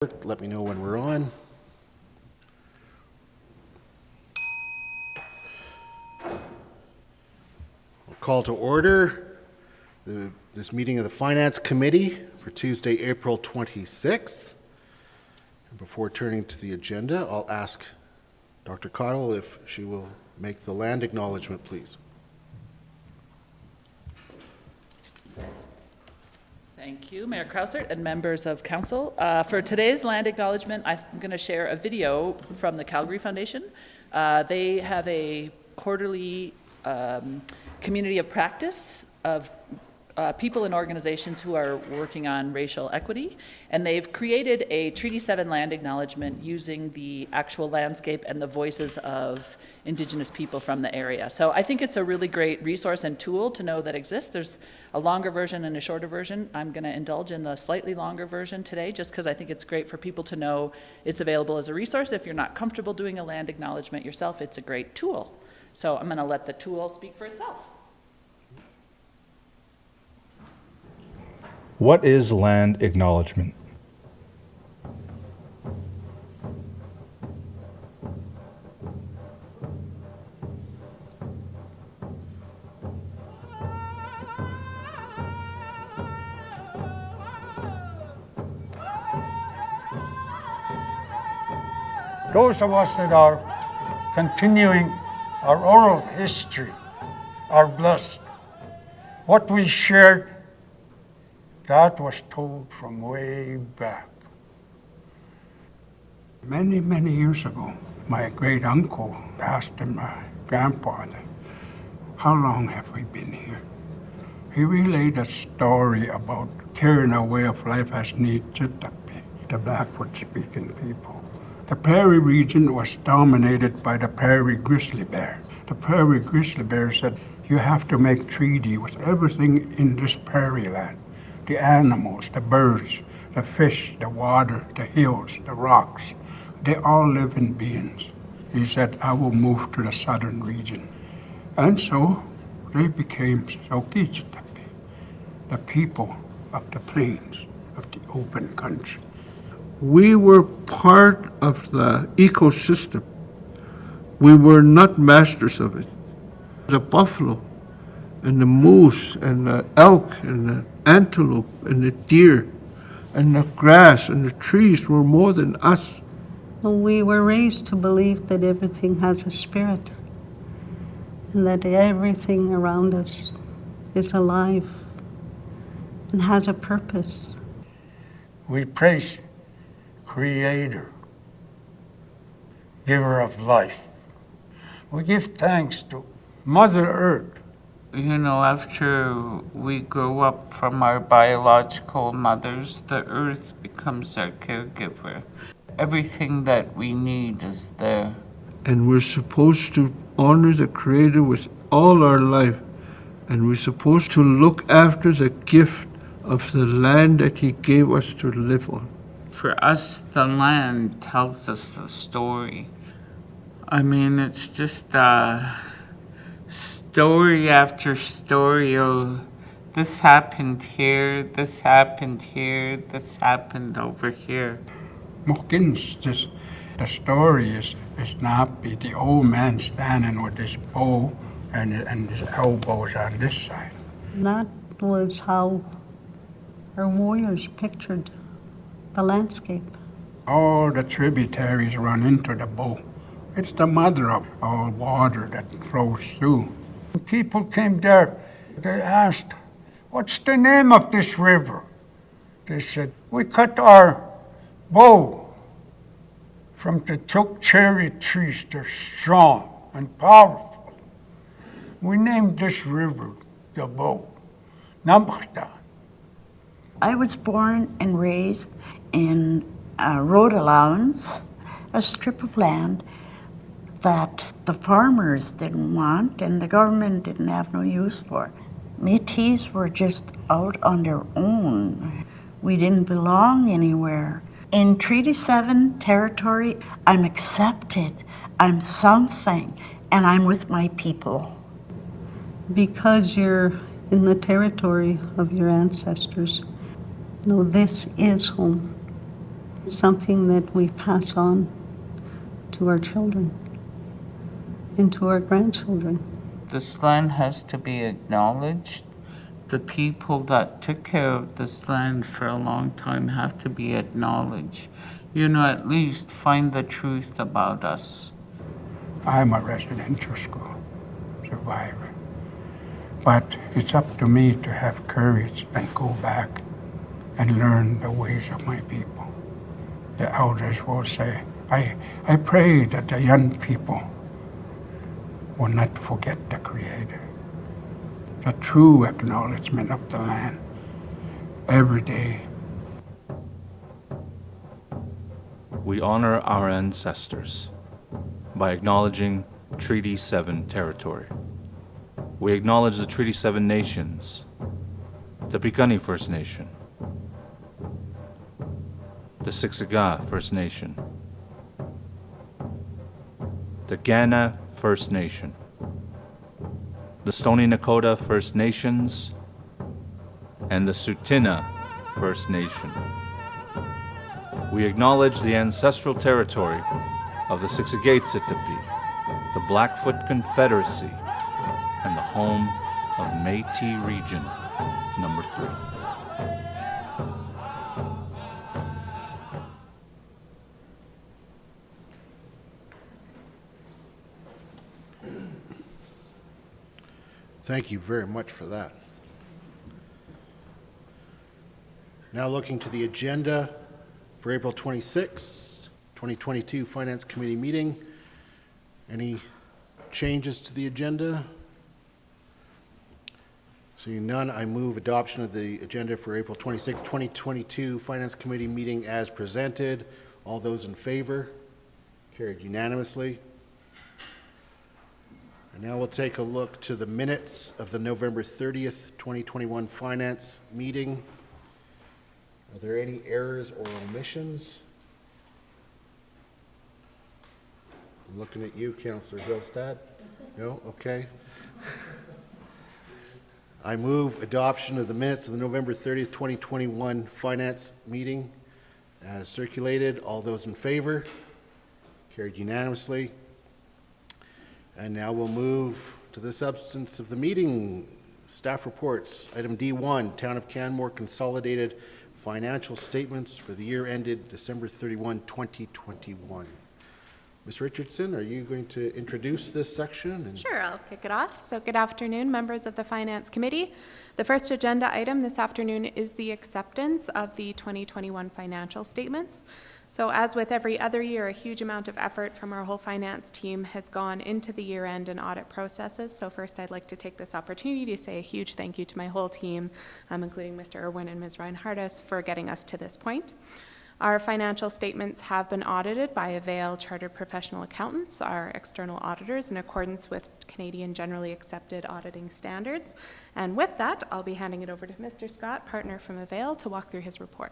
Let me know when we're on. We'll call to order this meeting of the Finance Committee for Tuesday, April 26th. And before turning to the agenda, I'll ask Dr. Cottle if she will make the land acknowledgement, please. Thank you, Mayor Krausert and members of council. For today's land acknowledgement, I'm going to share a video from the Calgary Foundation. They have a quarterly community of practice of people and organizations who are working on racial equity, and they've created a Treaty 7 land acknowledgement using the actual landscape and the voices of Indigenous people from the area. So I think it's a really great resource and tool to know that exists. There's a longer version and a shorter version. I'm going to indulge in the slightly longer version today just because I think it's great for people to know it's available as a resource. If you're not comfortable doing a land acknowledgement yourself, it's a great tool. So I'm going to let the tool speak for itself. What is land acknowledgement? Those of us that are continuing our oral history are blessed. What we shared, that was told from way back. Many, many years ago, my great uncle asked my grandfather, "How long have we been here?" He relayed a story about carrying a way of life as Niitsitapi, the Blackfoot-speaking people. The prairie region was dominated by the prairie grizzly bear. The prairie grizzly bear said, "You have to make treaty with everything in this prairie land. The animals, the birds, the fish, the water, the hills, the rocks, they all live in beings." He said, "I will move to the southern region." And so they became Sokichitapi, the people of the plains, of the open country. We were part of the ecosystem. We were not masters of it. The buffalo and the moose and the elk and the antelope and the deer and the grass and the trees were more than us. We were raised to believe that everything has a spirit and that everything around us is alive and has a purpose. We praise Creator, giver of life. We give thanks to Mother Earth. You know, after we grow up from our biological mothers, the earth becomes our caregiver. Everything that we need is there. And we're supposed to honor the Creator with all our life. And we're supposed to look after the gift of the land that He gave us to live on. For us, the land tells us the story. I mean, it's just story after story. Oh, this happened here, this happened here, this happened over here. The story is Napi, the old man standing with his bow and his elbows on this side. That was how our warriors pictured the landscape. All the tributaries run into the bow. It's the mother of all water that flows through. When people came there, they asked, "What's the name of this river?" They said, "We cut our bow from the choke cherry trees. They're strong and powerful. We named this river the Bow, Nambakta." I was born and raised in a road allowance, a strip of land that the farmers didn't want and the government didn't have no use for. Métis were just out on their own. We didn't belong anywhere. In Treaty 7 territory, I'm accepted, I'm something, and I'm with my people. Because you're in the territory of your ancestors, no, this is home. something that we pass on to our children and to our grandchildren. This land has to be acknowledged. The people that took care of this land for a long time have to be acknowledged. At least find the truth about us. I'm a residential school survivor. But it's up to me to have courage and go back and learn the ways of my people. The elders will say, I pray that the young people will not forget the Creator. The true acknowledgement of the land every day. We honor our ancestors by acknowledging Treaty 7 territory. We acknowledge the Treaty 7 nations, the Piikani First Nation, the Siksika First Nation, the Kainai First Nation, the Stoney Nakoda First Nations, and the Tsuut'ina First Nation. We acknowledge the ancestral territory of the Siksikaitsitapi, the Blackfoot Confederacy, and the home of Métis Region number 3. Thank you very much for that. Now looking to the agenda for April 26, 2022 Finance Committee meeting. Any changes to the agenda? Seeing none, I move adoption of the agenda for April 26, 2022 Finance Committee meeting as presented. All those in favor? Carried unanimously. And now we'll take a look to the minutes of the November 30th, 2021 Finance meeting. Are there any errors or omissions? I'm looking at you, Councillor Hillstad. No? Okay. I move adoption of the minutes of the November 30th, 2021 Finance meeting as circulated. All those in favor? Carried unanimously. And now we'll move to the substance of the meeting. Staff reports. Item D1, Town of Canmore Consolidated Financial Statements for the year ended December 31, 2021. Ms. Richardson, are you going to introduce this section? Sure, I'll kick it off. So good afternoon, members of the Finance Committee. The first agenda item this afternoon is the acceptance of the 2021 financial statements. So as with every other year, a huge amount of effort from our whole finance team has gone into the year-end and audit processes. So first, I'd like to take this opportunity to say a huge thank you to my whole team, including Mr. Irwin and Ms. Reinhardus, for getting us to this point. Our financial statements have been audited by Avail Chartered Professional Accountants, our external auditors, in accordance with Canadian generally accepted auditing standards. And with that, I'll be handing it over to Mr. Scott, partner from Avail, to walk through his report.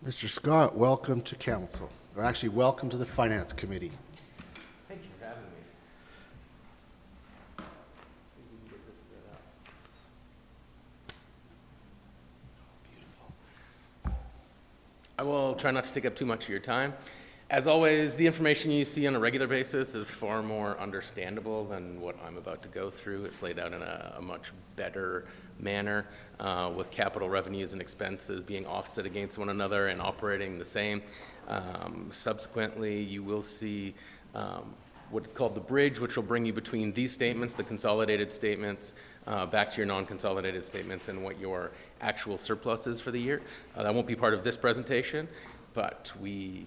Mr. Scott, welcome to Council, or actually welcome to the Finance Committee. Thank you for having me. See if we can get this set up. Beautiful. I will try not to take up too much of your time. As always, the information you see on a regular basis is far more understandable than what I'm about to go through. It's laid out in a much better manner, with capital revenues and expenses being offset against one another and operating the same. Subsequently, you will see what is called the bridge, which will bring you between these statements, the consolidated statements, back to your non-consolidated statements and what your actual surplus is for the year. That won't be part of this presentation, but we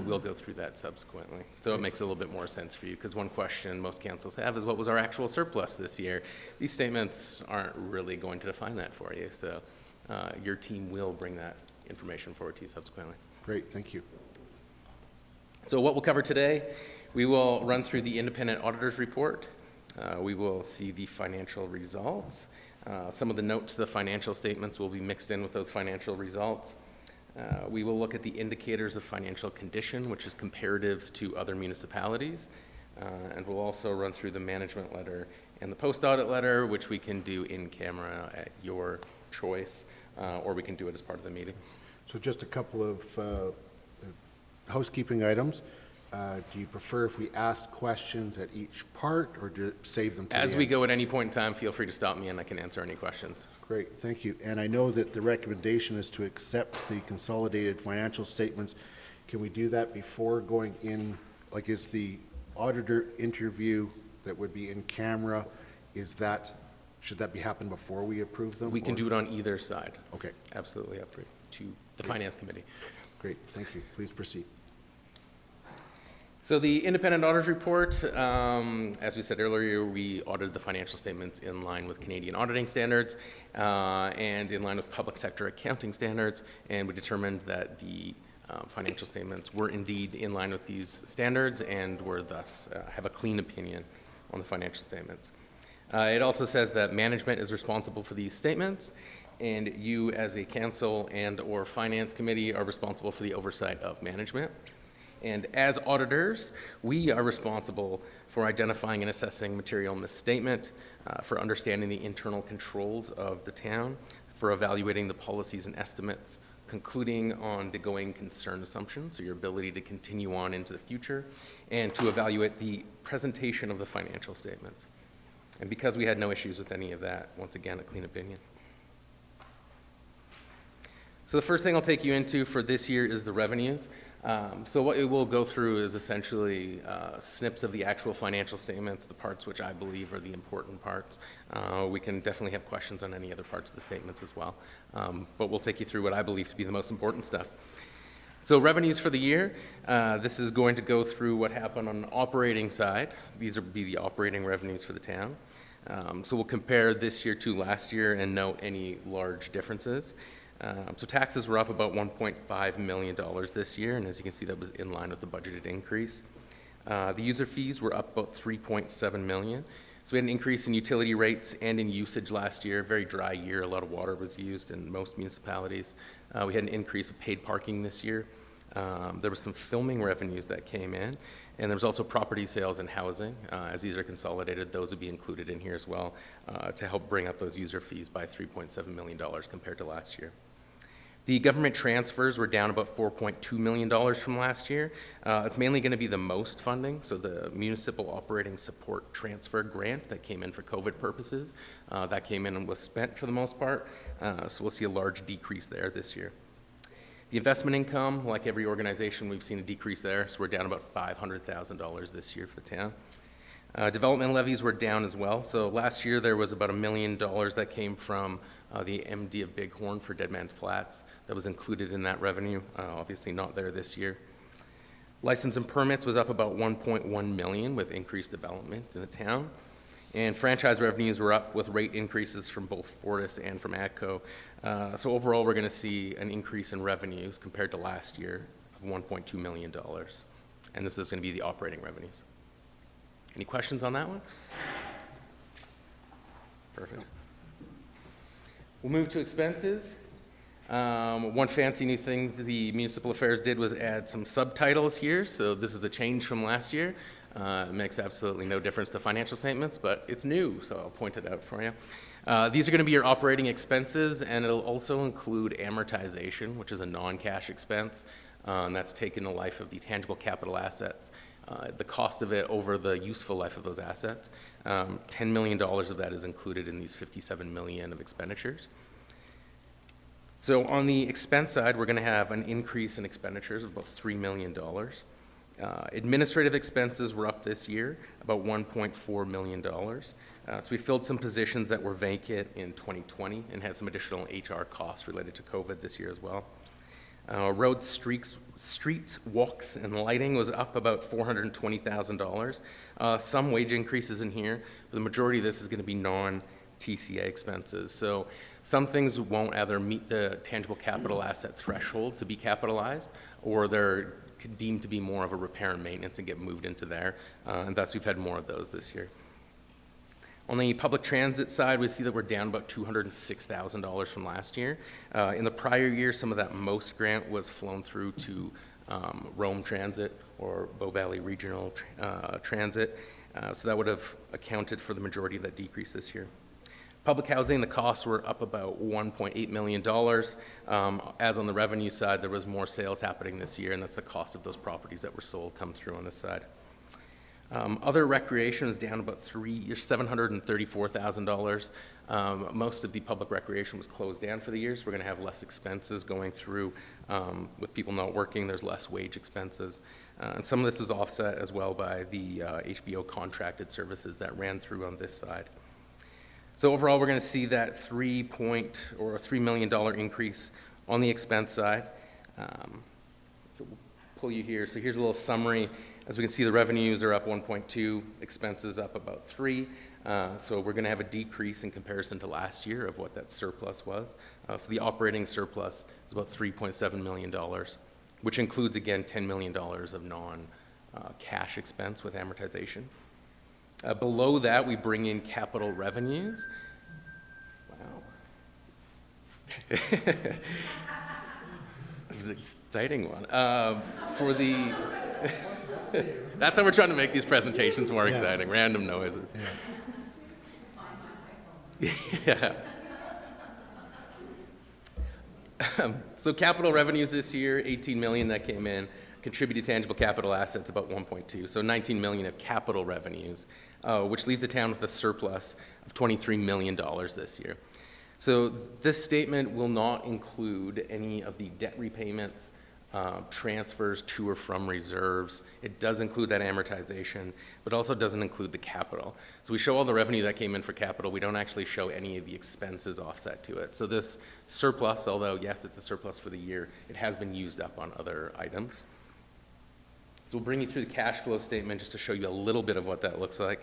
will go through that subsequently. So it makes a little bit more sense for you, because one question most councils have is, what was our actual surplus this year? These statements aren't really going to define that for you, so your team will bring that information forward to you subsequently. Great, thank you. So what we'll cover today, we will run through the independent auditor's report. We will see the financial results. Some of the notes to the financial statements will be mixed in with those financial results. We will look at the indicators of financial condition, which is comparatives to other municipalities. And we'll also run through the management letter and the post-audit letter, which we can do in camera at your choice, or we can do it as part of the meeting. So just a couple of housekeeping items. Do you prefer if we asked questions at each part, or save them to the As end? we go at any point in time, feel free to stop me and I can answer any questions. Great, thank you. And I know that the recommendation is to accept the consolidated financial statements. Can we do that before going in, like, is the auditor interview that would be in camera, should that be happen before we approve them? We can do it on either side. Okay, Absolutely, up to the Finance Committee. great, thank you. Please proceed. So the independent auditor's report, as we said earlier, we audited the financial statements in line with Canadian auditing standards and in line with public sector accounting standards, and we determined that the financial statements were indeed in line with these standards and were thus have a clean opinion on the financial statements. It also says that management is responsible for these statements, and you as a council and or finance committee are responsible for the oversight of management. And as auditors, we are responsible for identifying and assessing material misstatement, for understanding the internal controls of the town, for evaluating the policies and estimates, concluding on the going concern assumptions, so your ability to continue on into the future, and to evaluate the presentation of the financial statements. And because we had no issues with any of that, once again, a clean opinion. So the first thing I'll take you into for this year is the revenues. So what it will go through is essentially snips of the actual financial statements, the parts which I believe are the important parts. We can definitely have questions on any other parts of the statements as well. But we'll take you through what I believe to be the most important stuff. So revenues for the year, this is going to go through what happened on the operating side. These will be the operating revenues for the town. So we'll compare this year to last year and note any large differences. So taxes were up about $1.5 million this year, and as you can see, that was in line with the budgeted increase. The user fees were up about $3.7 million. So we had an increase in utility rates and in usage last year. Very dry year, a lot of water was used in most municipalities. We had an increase of paid parking this year. There was some filming revenues that came in, and there was also property sales and housing. As these are consolidated, those would be included in here as well to help bring up those user fees by $3.7 million compared to last year. The government transfers were down about $4.2 million from last year. It's mainly going to be the MOST funding, so the Municipal Operating Support Transfer Grant that came in for COVID purposes. That came in and was spent for the most part, so we'll see a large decrease there this year. The investment income, like every organization, we've seen a decrease there, so we're down about $500,000 this year for the town. Development levies were down as well. So last year there was about $1 million that came from the MD of Bighorn for Dead Man's Flats that was included in that revenue, obviously not there this year. License and permits was up about $1.1 million with increased development in the town. And franchise revenues were up with rate increases from both Fortis and from ATCO. So overall we're going to see an increase in revenues compared to last year of $1.2 million. And this is going to be the operating revenues. Any questions on that one? Perfect. We'll move to expenses. One fancy new thing the Municipal Affairs did was add some subtitles here. So this is a change from last year. It makes absolutely no difference to financial statements, but it's new, so I'll point it out for you. These are going to be your operating expenses, and it'll also include amortization, which is a non-cash expense, and that's taken the life of the tangible capital assets. The cost of it over the useful life of those assets. $10 million of that is included in these $57 million of expenditures. So on the expense side, we're going to have an increase in expenditures of about $3 million. Administrative expenses were up this year, about $1.4 million. So we filled some positions that were vacant in 2020 and had some additional HR costs related to COVID this year as well. Roads, streets, walks, and lighting was up about $420,000. Some wage increases in here, but the majority of this is going to be non-TCA expenses. So some things won't either meet the tangible capital asset threshold to be capitalized, or they're deemed to be more of a repair and maintenance and get moved into there, and thus we've had more of those this year. On the public transit side, we see that we're down about $206,000 from last year. In the prior year, some of that MOST grant was flown through to Rome Transit or Bow Valley Regional Transit, so that would have accounted for the majority of that decrease this year. Public housing, the costs were up about $1.8 million. As on the revenue side, there was more sales happening this year, and that's the cost of those properties that were sold come through on this side. Other recreation is down about $734,000. Most of the public recreation was closed down for the year, so we're going to have less expenses going through. With people not working, there's less wage expenses. And some of this is offset as well by the HBO contracted services that ran through on this side. So overall, we're going to see that $3 million increase on the expense side. So we'll pull you here. So here's a little summary. As we can see, the revenues are up 1.2, expenses up about 3. So we're going to have a decrease in comparison to last year of what that surplus was. So the operating surplus is about $3.7 million, which includes, again, $10 million of non-cash expense with amortization. Below that, we bring in capital revenues. Wow. It was an exciting one. That's how we're trying to make these presentations more exciting, random noises. Yeah. So capital revenues this year, 18 million that came in. Contributed tangible capital assets about 1.2, so 19 million of capital revenues, which leaves the town with a surplus of $23 million this year. So this statement will not include any of the debt repayments, transfers to or from reserves. It does include that amortization, but also doesn't include the capital. So we show all the revenue that came in for capital. We don't actually show any of the expenses offset to it. So this surplus, although yes, it's a surplus for the year, it has been used up on other items. So we'll bring you through the cash flow statement just to show you a little bit of what that looks like.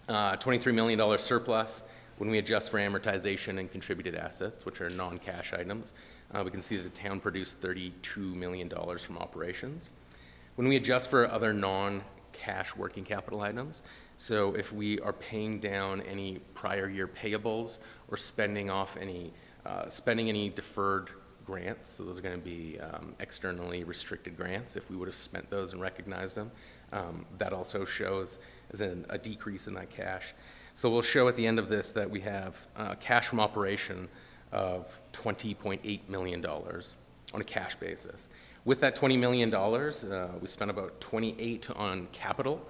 $23 million surplus. When we adjust for amortization and contributed assets, which are non-cash items, we can see that the town produced $32 million from operations. When we adjust for other non-cash working capital items, so if we are paying down any prior year payables or spending any deferred grants, so those are going to be externally restricted grants if we would have spent those and recognized them, that also shows as a decrease in that cash. So we'll show at the end of this that we have cash from operation of $20.8 million on a cash basis. With that $20 million, we spent about $28 on capital.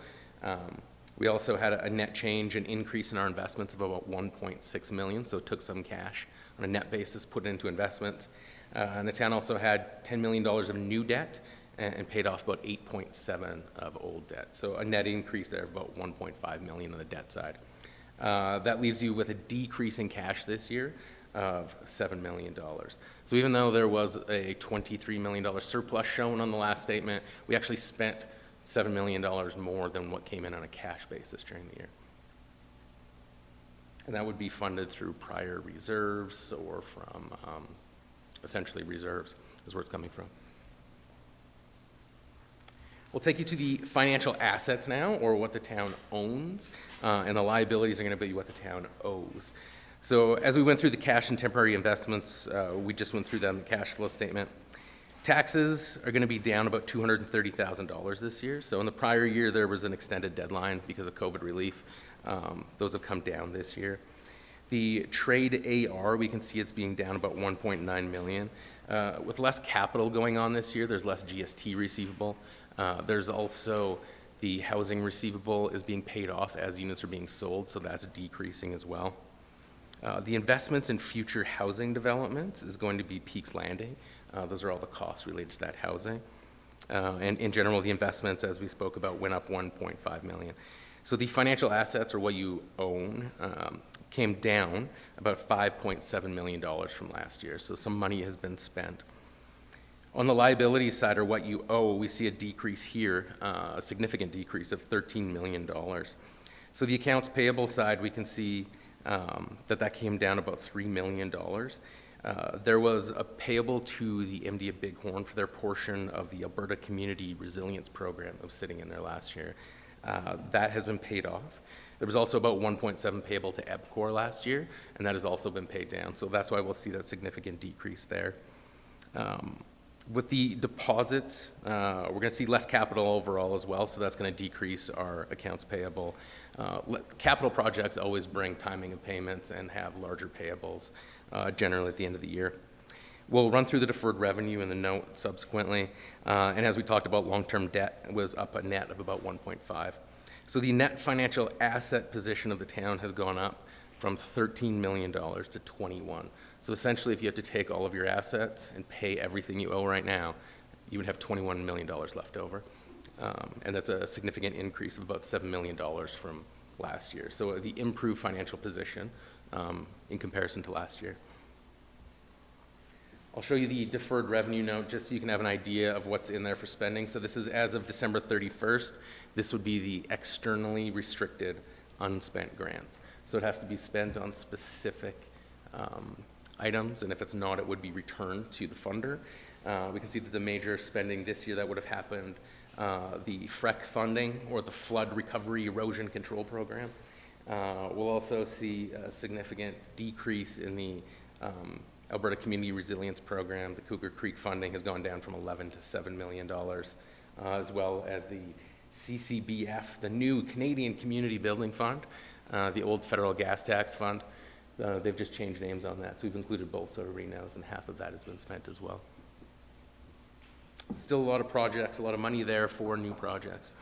We also had a net change, an increase in our investments of about $1.6 million, so it took some cash on a net basis, put it into investments. And the town also had $10 million of new debt and paid off about 8.7 of old debt. So a net increase there of about 1.5 million on the debt side. That leaves you with a decrease in cash this year of $7 million. So even though there was a $23 million surplus shown on the last statement, we actually spent $7 million more than what came in on a cash basis during the year. And that would be funded through prior reserves or from essentially reserves is where it's coming from. We'll take you to the financial assets now, or what the town owns, and the liabilities are going to be what the town owes. So as we went through the cash and temporary investments, we just went through them in the cash flow statement. Taxes are going to be down about $230,000 this year. So in the prior year, there was an extended deadline because of COVID relief. Those have come down this year. The trade AR, we can see it's being down about 1.9 million. With less capital going on this year, there's less GST receivable. There's also the housing receivable is being paid off as units are being sold, so that's decreasing as well. The investments in future housing developments is going to be Peaks Landing. Those are all the costs related to that housing. And in general, the investments, as we spoke about, went up 1.5 million. So the financial assets, or what you own, came down about $5.7 million from last year. So some money has been spent. On the liability side, or what you owe, we see a decrease here, a significant decrease of $13 million. So the accounts payable side, we can see that came down about $3 million. There was a payable to the MD of Bighorn for their portion of the Alberta Community Resilience Program that was sitting in there last year. That has been paid off. There was also about 1.7 payable to EBCOR last year, and that has also been paid down. So that's why we'll see that significant decrease there. With the deposits, we're going to see less capital overall as well, so that's going to decrease our accounts payable. Capital projects always bring timing of payments and have larger payables generally at the end of the year. We'll run through the deferred revenue in the note subsequently, and as we talked about, long-term debt was up a net of about 1.5. So the net financial asset position of the town has gone up from $13 million to 21. So essentially, if you have to take all of your assets and pay everything you owe right now, you would have $21 million left over. And that's a significant increase of about $7 million from last year. So the improved financial position in comparison to last year. I'll show you the deferred revenue note just so you can have an idea of what's in there for spending. So this is as of December 31st. This would be the externally restricted unspent grants. So it has to be spent on specific items, and if it's not, it would be returned to the funder. We can see that the major spending this year that would have happened, the FREC funding, or the Flood Recovery Erosion Control Program. We'll also see a significant decrease in the Alberta Community Resilience Program. The Cougar Creek funding has gone down from $11 to $7 million, as well as the CCBF, the new Canadian Community Building Fund, the old federal gas tax fund. They've just changed names on that, so we've included both sort of renows, and half of that has been spent as well. Still a lot of projects, a lot of money there for new projects.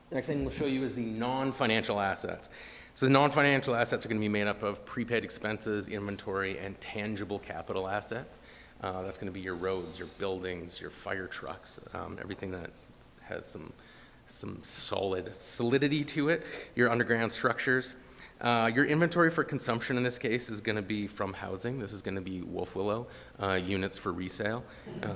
The next thing we'll show you is the non-financial assets. So the non-financial assets are going to be made up of prepaid expenses, inventory, and tangible capital assets. That's going to be your roads, your buildings, your fire trucks, everything that has some solidity to it, your underground structures. Your inventory for consumption in this case is going to be from housing. This is going to be Wolf Willow units for resale.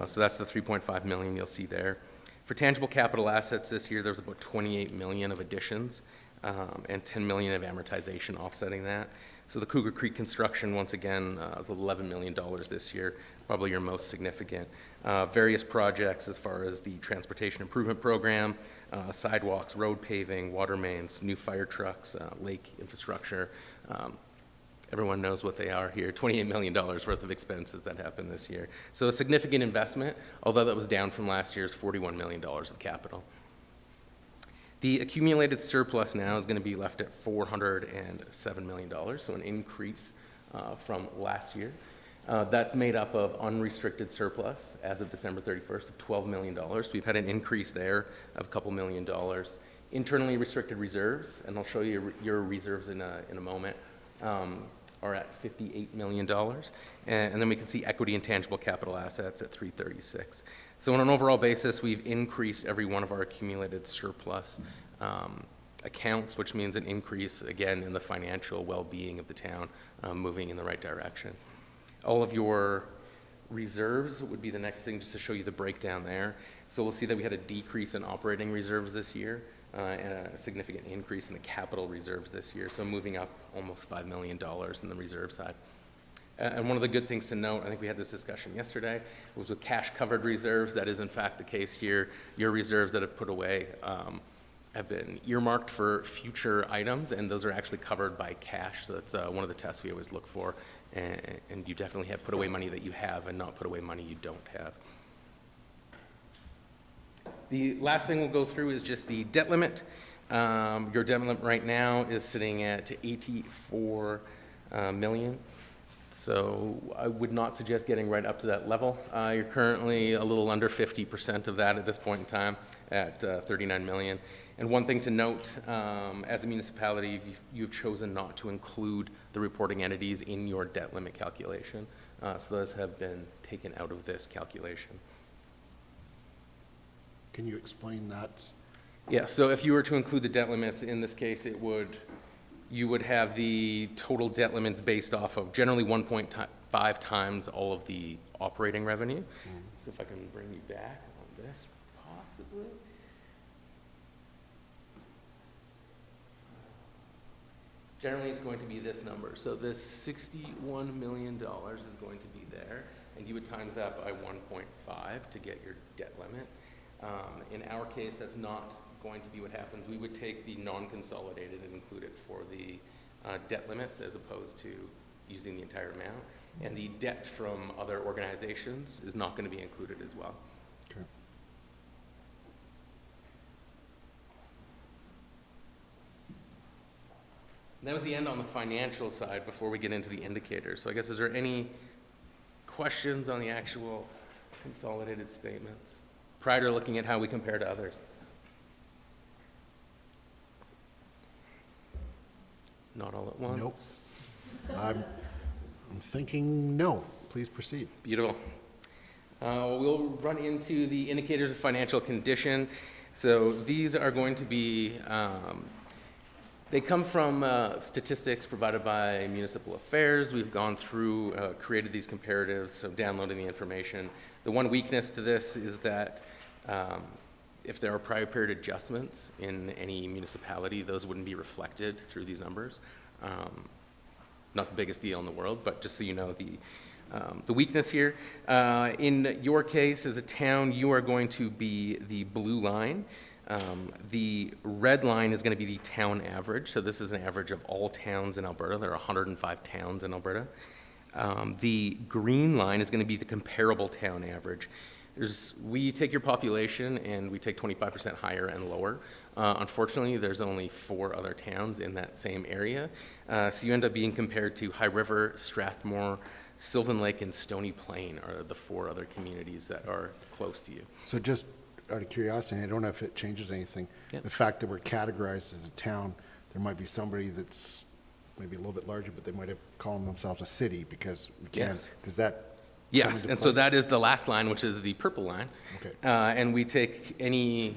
So that's the $3.5 million you'll see there. For tangible capital assets this year, there's about $28 million of additions and $10 million of amortization offsetting that. So the Cougar Creek construction, once again, is $11 million this year, probably your most significant. Various projects as far as the transportation improvement program, sidewalks, road paving, water mains, new fire trucks, lake infrastructure. Everyone knows what they are here, $28 million worth of expenses that happened this year. So a significant investment, although that was down from last year's $41 million of capital. The accumulated surplus now is going to be left at $407 million, so an increase from last year. That's made up of unrestricted surplus as of December 31st of $12 million. So we've had an increase there of a couple $1 million. Internally restricted reserves, and I'll show you your reserves in a moment, are at $58 million. And then we can see equity and tangible capital assets at $336. So on an overall basis, we've increased every one of our accumulated surplus accounts, which means an increase, again, in the financial well-being of the town, moving in the right direction. All of your reserves would be the next thing, just to show you the breakdown there. So we'll see that we had a decrease in operating reserves this year and a significant increase in the capital reserves this year, so moving up almost $5 million in the reserve side. And one of the good things to note, I think we had this discussion yesterday, was with cash covered reserves. That is in fact the case here. Your reserves that have put away have been earmarked for future items, and those are actually covered by cash. So that's one of the tests we always look for. And you definitely have put away money that you have and not put away money you don't have. The last thing we'll go through is just the debt limit. Your debt limit right now is sitting at $84 million. So I would not suggest getting right up to that level. You're currently a little under 50% of that at this point in time at $39 million. And one thing to note, as a municipality, you've chosen not to include the reporting entities in your debt limit calculation. So those have been taken out of this calculation. Can you explain that? Yeah, so if you were to include the debt limits, in this case, you would have the total debt limits based off of generally 1.5 times all of the operating revenue. Mm-hmm. So if I can bring you back on this, possibly. Generally, it's going to be this number. So this $61 million is going to be there, and you would times that by 1.5 to get your debt limit. In our case, that's not going to be what happens. We would take the non-consolidated and include it for the debt limits as opposed to using the entire amount. And the debt from other organizations is not going to be included as well. Okay. And that was the end on the financial side before we get into the indicators. So I guess, is there any questions on the actual consolidated statements prior to looking at how we compare to others? Not all at once. Nope. I'm thinking no. Please proceed. Beautiful. We'll run into the indicators of financial condition. So these are going to be, they come from statistics provided by Municipal Affairs. We've gone through, created these comparatives, so downloading the information. The one weakness to this is that if there are prior period adjustments in any municipality, those wouldn't be reflected through these numbers. Not the biggest deal in the world, but just so you know the weakness here. In your case, as a town, you are going to be the blue line. The red line is going to be the town average. So this is an average of all towns in Alberta. There are 105 towns in Alberta. The green line is going to be the comparable town average. We take your population and we take 25% higher and lower. Unfortunately, there's only 4 other towns in that same area. So you end up being compared to High River, Strathmore, Sylvan Lake, and Stony Plain are the 4 other communities that are close to you. So just out of curiosity, I don't know if it changes anything. Yep. The fact that we're categorized as a town, there might be somebody that's maybe a little bit larger, but they might have called themselves a city because we can't. Yes. Does that? Yes, and so that is the last line, which is the purple line. Okay. And we take any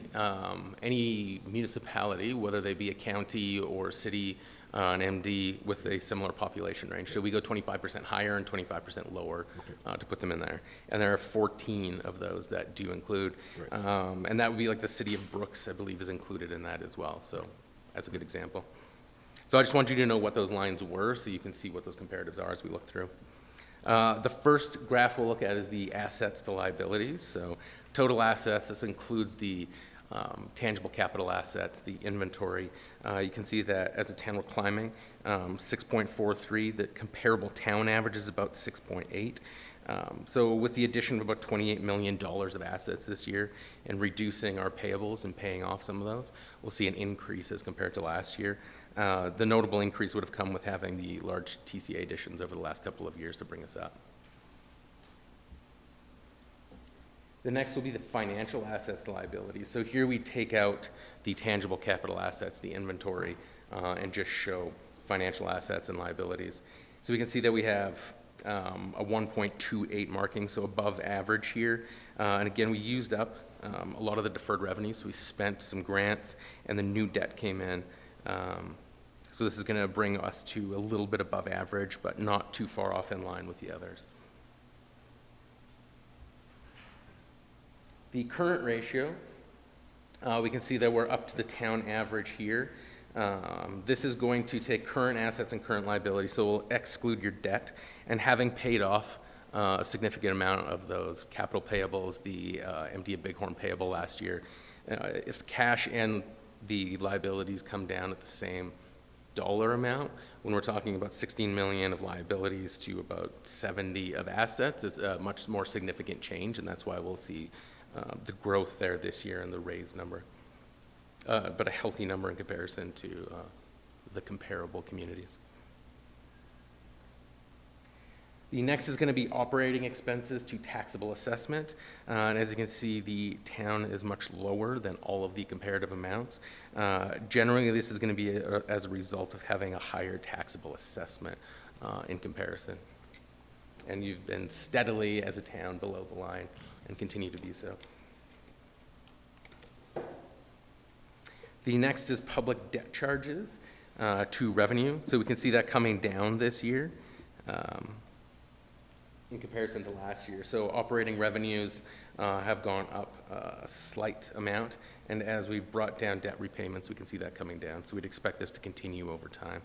municipality, whether they be a county or city, an MD with a similar population range. So we go 25% higher and 25% lower to put them in there. And there are 14 of those that do include. Right. And that would be like the city of Brooks, I believe, is included in that as well. So that's a good example. So I just want you to know what those lines were so you can see what those comparatives are as we look through. The first graph we'll look at is the assets to liabilities. So total assets, this includes the tangible capital assets, the inventory. You can see that as a town we're climbing, 6.43. The comparable town average is about 6.8. So with the addition of about $28 million of assets this year and reducing our payables and paying off some of those, we'll see an increase as compared to last year. The notable increase would have come with having the large TCA additions over the last couple of years to bring us up. The next will be the financial assets to liabilities. So here we take out the tangible capital assets, the inventory, and just show financial assets and liabilities. So we can see that we have a 1.28 marking, so above average here. And again, we used up a lot of the deferred revenue, so we spent some grants, and the new debt came in. So this is going to bring us to a little bit above average, but not too far off in line with the others. The current ratio, we can see that we're up to the town average here. This is going to take current assets and current liabilities, so we'll exclude your debt. And having paid off a significant amount of those capital payables, the MD of Bighorn payable last year, if cash and the liabilities come down at the same dollar amount, when we're talking about 16 million of liabilities to about 70 of assets, is a much more significant change, and that's why we'll see the growth there this year and the raised number, but a healthy number in comparison to the comparable communities. The next is going to be operating expenses to taxable assessment. And as you can see, the town is much lower than all of the comparative amounts. Generally, this is going to be as a result of having a higher taxable assessment in comparison. And you've been steadily, as a town, below the line and continue to be so. The next is public debt charges to revenue. So we can see that coming down this year. In comparison to last year. So operating revenues have gone up a slight amount, and as we brought down debt repayments, we can see that coming down. So we'd expect this to continue over time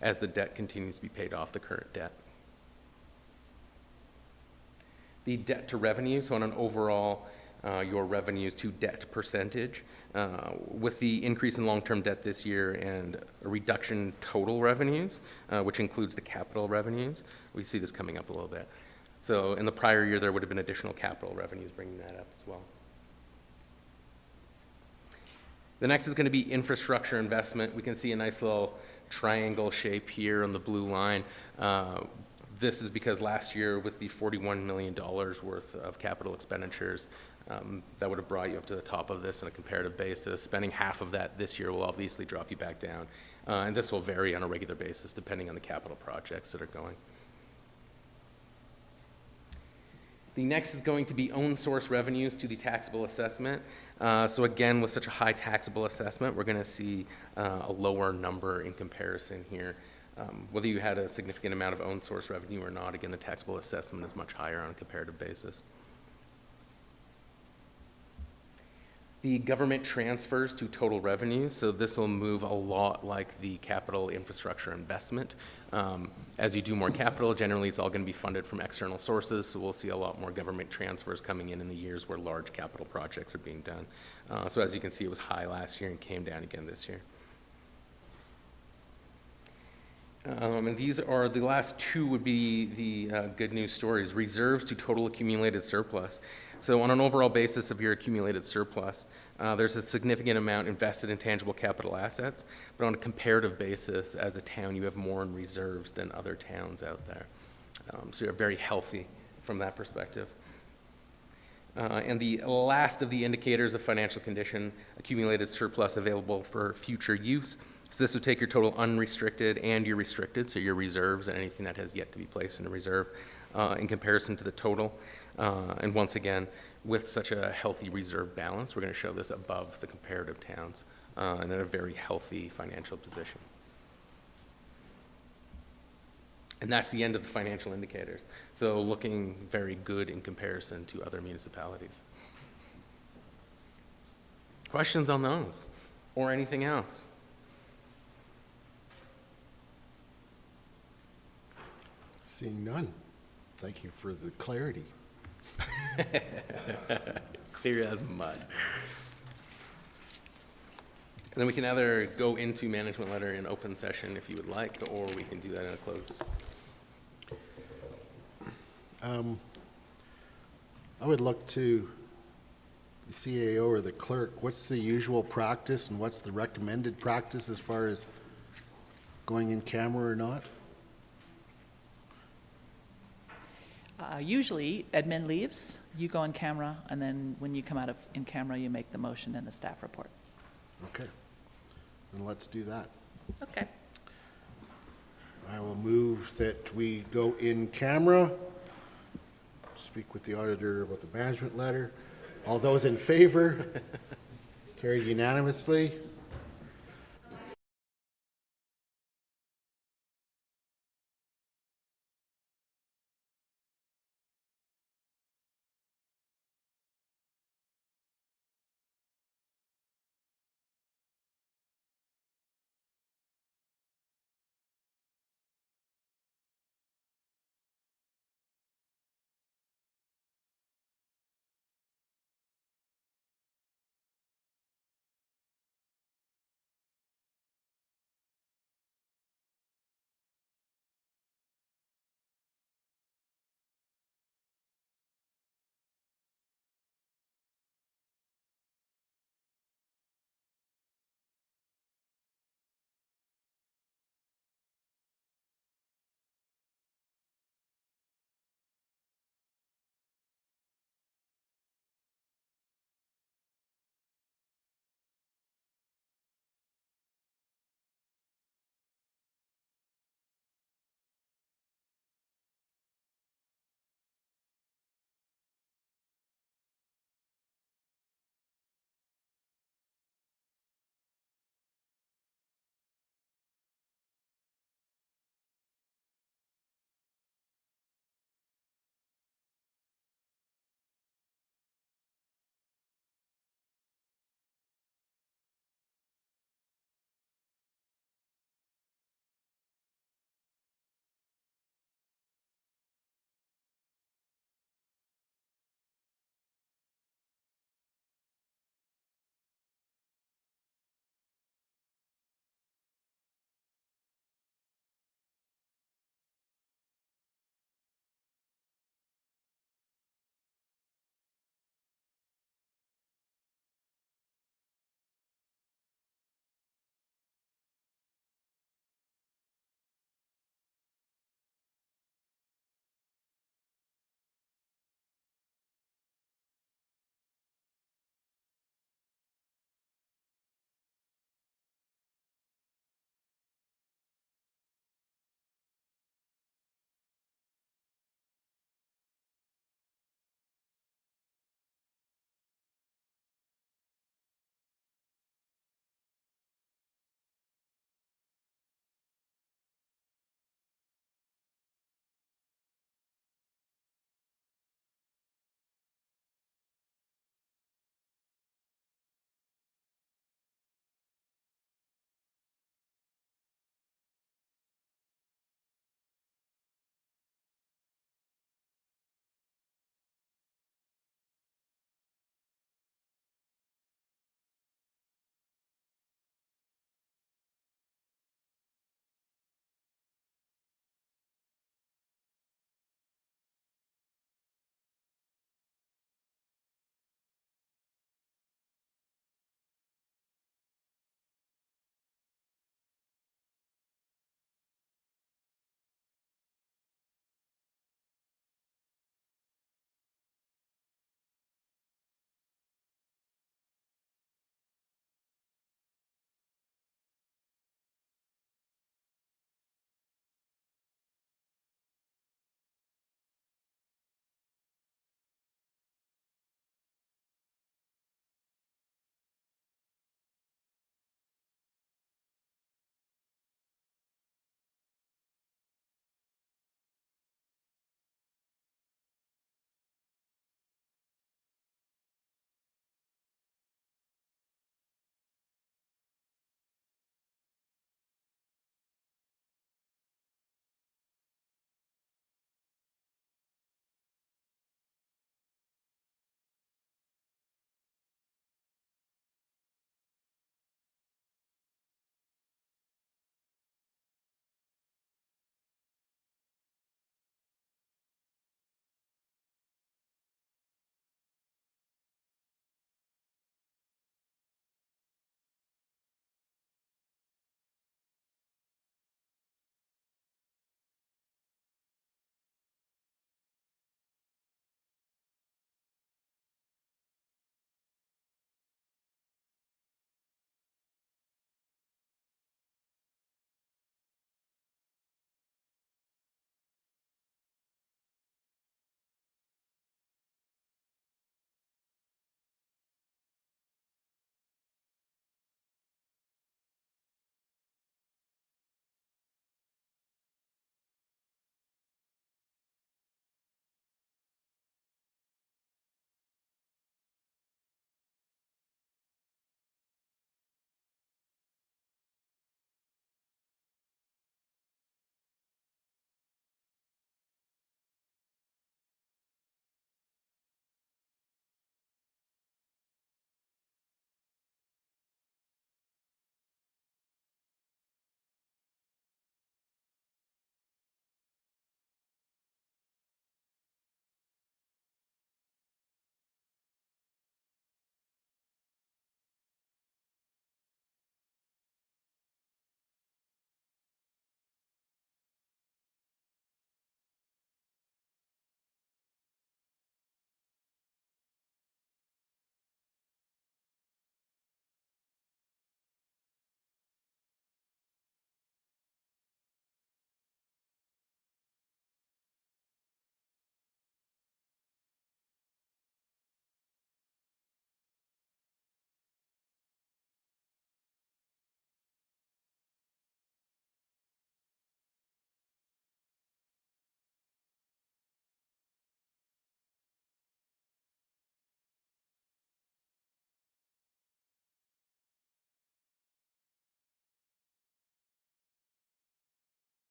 as the debt continues to be paid off, the current debt. The debt to revenue, so on an overall your revenues to debt percentage. With the increase in long-term debt this year and a reduction in total revenues, which includes the capital revenues, we see this coming up a little bit. So in the prior year, there would have been additional capital revenues bringing that up as well. The next is going to be infrastructure investment. We can see a nice little triangle shape here on the blue line. This is because last year, with the $41 million worth of capital expenditures, that would have brought you up to the top of this on a comparative basis. Spending half of that this year will obviously drop you back down. And this will vary on a regular basis depending on the capital projects that are going. The next is going to be own source revenues to the taxable assessment. So again, with such a high taxable assessment, we're going to see a lower number in comparison here. Whether you had a significant amount of own source revenue or not, again, the taxable assessment is much higher on a comparative basis. The government transfers to total revenues, so this will move a lot like the capital infrastructure investment. As you do more capital, generally it's all going to be funded from external sources, so we'll see a lot more government transfers coming in the years where large capital projects are being done. So as you can see, it was high last year and came down again this year. And these are the last two would be the good news stories. Reserves to total accumulated surplus. So on an overall basis of your accumulated surplus, there's a significant amount invested in tangible capital assets, but on a comparative basis, as a town, you have more in reserves than other towns out there. So you're very healthy from that perspective. And the last of the indicators of financial condition, accumulated surplus available for future use. So this would take your total unrestricted and your restricted, so your reserves and anything that has yet to be placed in a reserve, in comparison to the total. And once again, with such a healthy reserve balance, we're going to show this above the comparative towns and in a very healthy financial position. And that's the end of the financial indicators. So looking very good in comparison to other municipalities. Questions on those or anything else? Seeing none. Thank you for the clarity. Clear as mud. And then we can either go into management letter in open session if you would like, or we can do that in a closed. I would look to the CAO or the clerk. What's the usual practice and what's the recommended practice as far as going in camera or not? Usually, admin leaves, you go on camera, and then when you come out of in camera, you make the motion and the staff report. Okay, then let's do that. Okay. I will move that we go in camera, speak with the auditor about the management letter. All those in favor? Carried unanimously.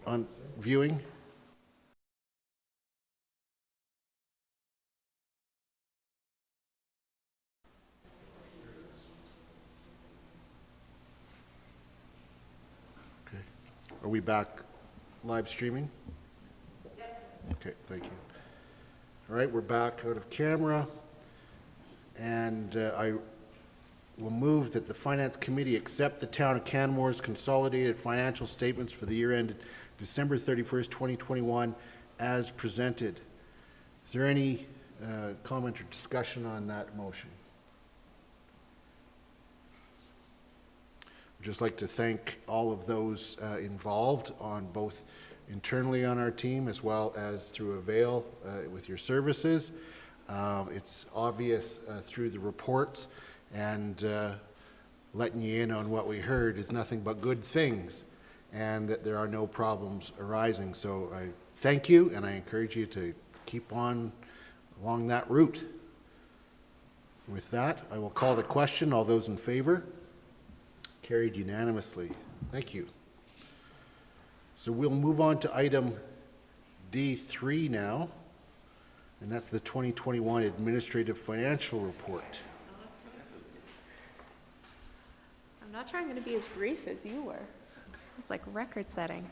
on viewing? Okay. Are we back live streaming? Okay, thank you. All right, we're back out of camera. And I will move that the Finance Committee accept the Town of Canmore's consolidated financial statements for the year ended December 31st, 2021 as presented. Is there any comment or discussion on that motion? I'd just like to thank all of those involved on both internally on our team as well as through Avail with your services. It's obvious through the reports and letting you in on what we heard is nothing but good things and that there are no problems arising. So I thank you and I encourage you to keep on along that route. With that, I will call the question. All those in favor? Carried unanimously. Thank you. So we'll move on to item D3 now, and that's the 2021 Administrative Financial Report. I'm not trying to be as brief as you were. It's like record setting.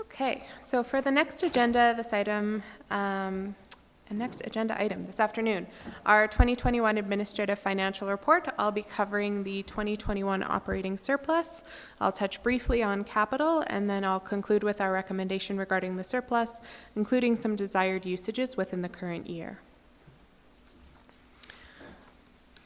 Okay, so for the next agenda, this item this afternoon, our 2021 Administrative Financial Report, I'll be covering the 2021 operating surplus. I'll touch briefly on capital, and then I'll conclude with our recommendation regarding the surplus, including some desired usages within the current year.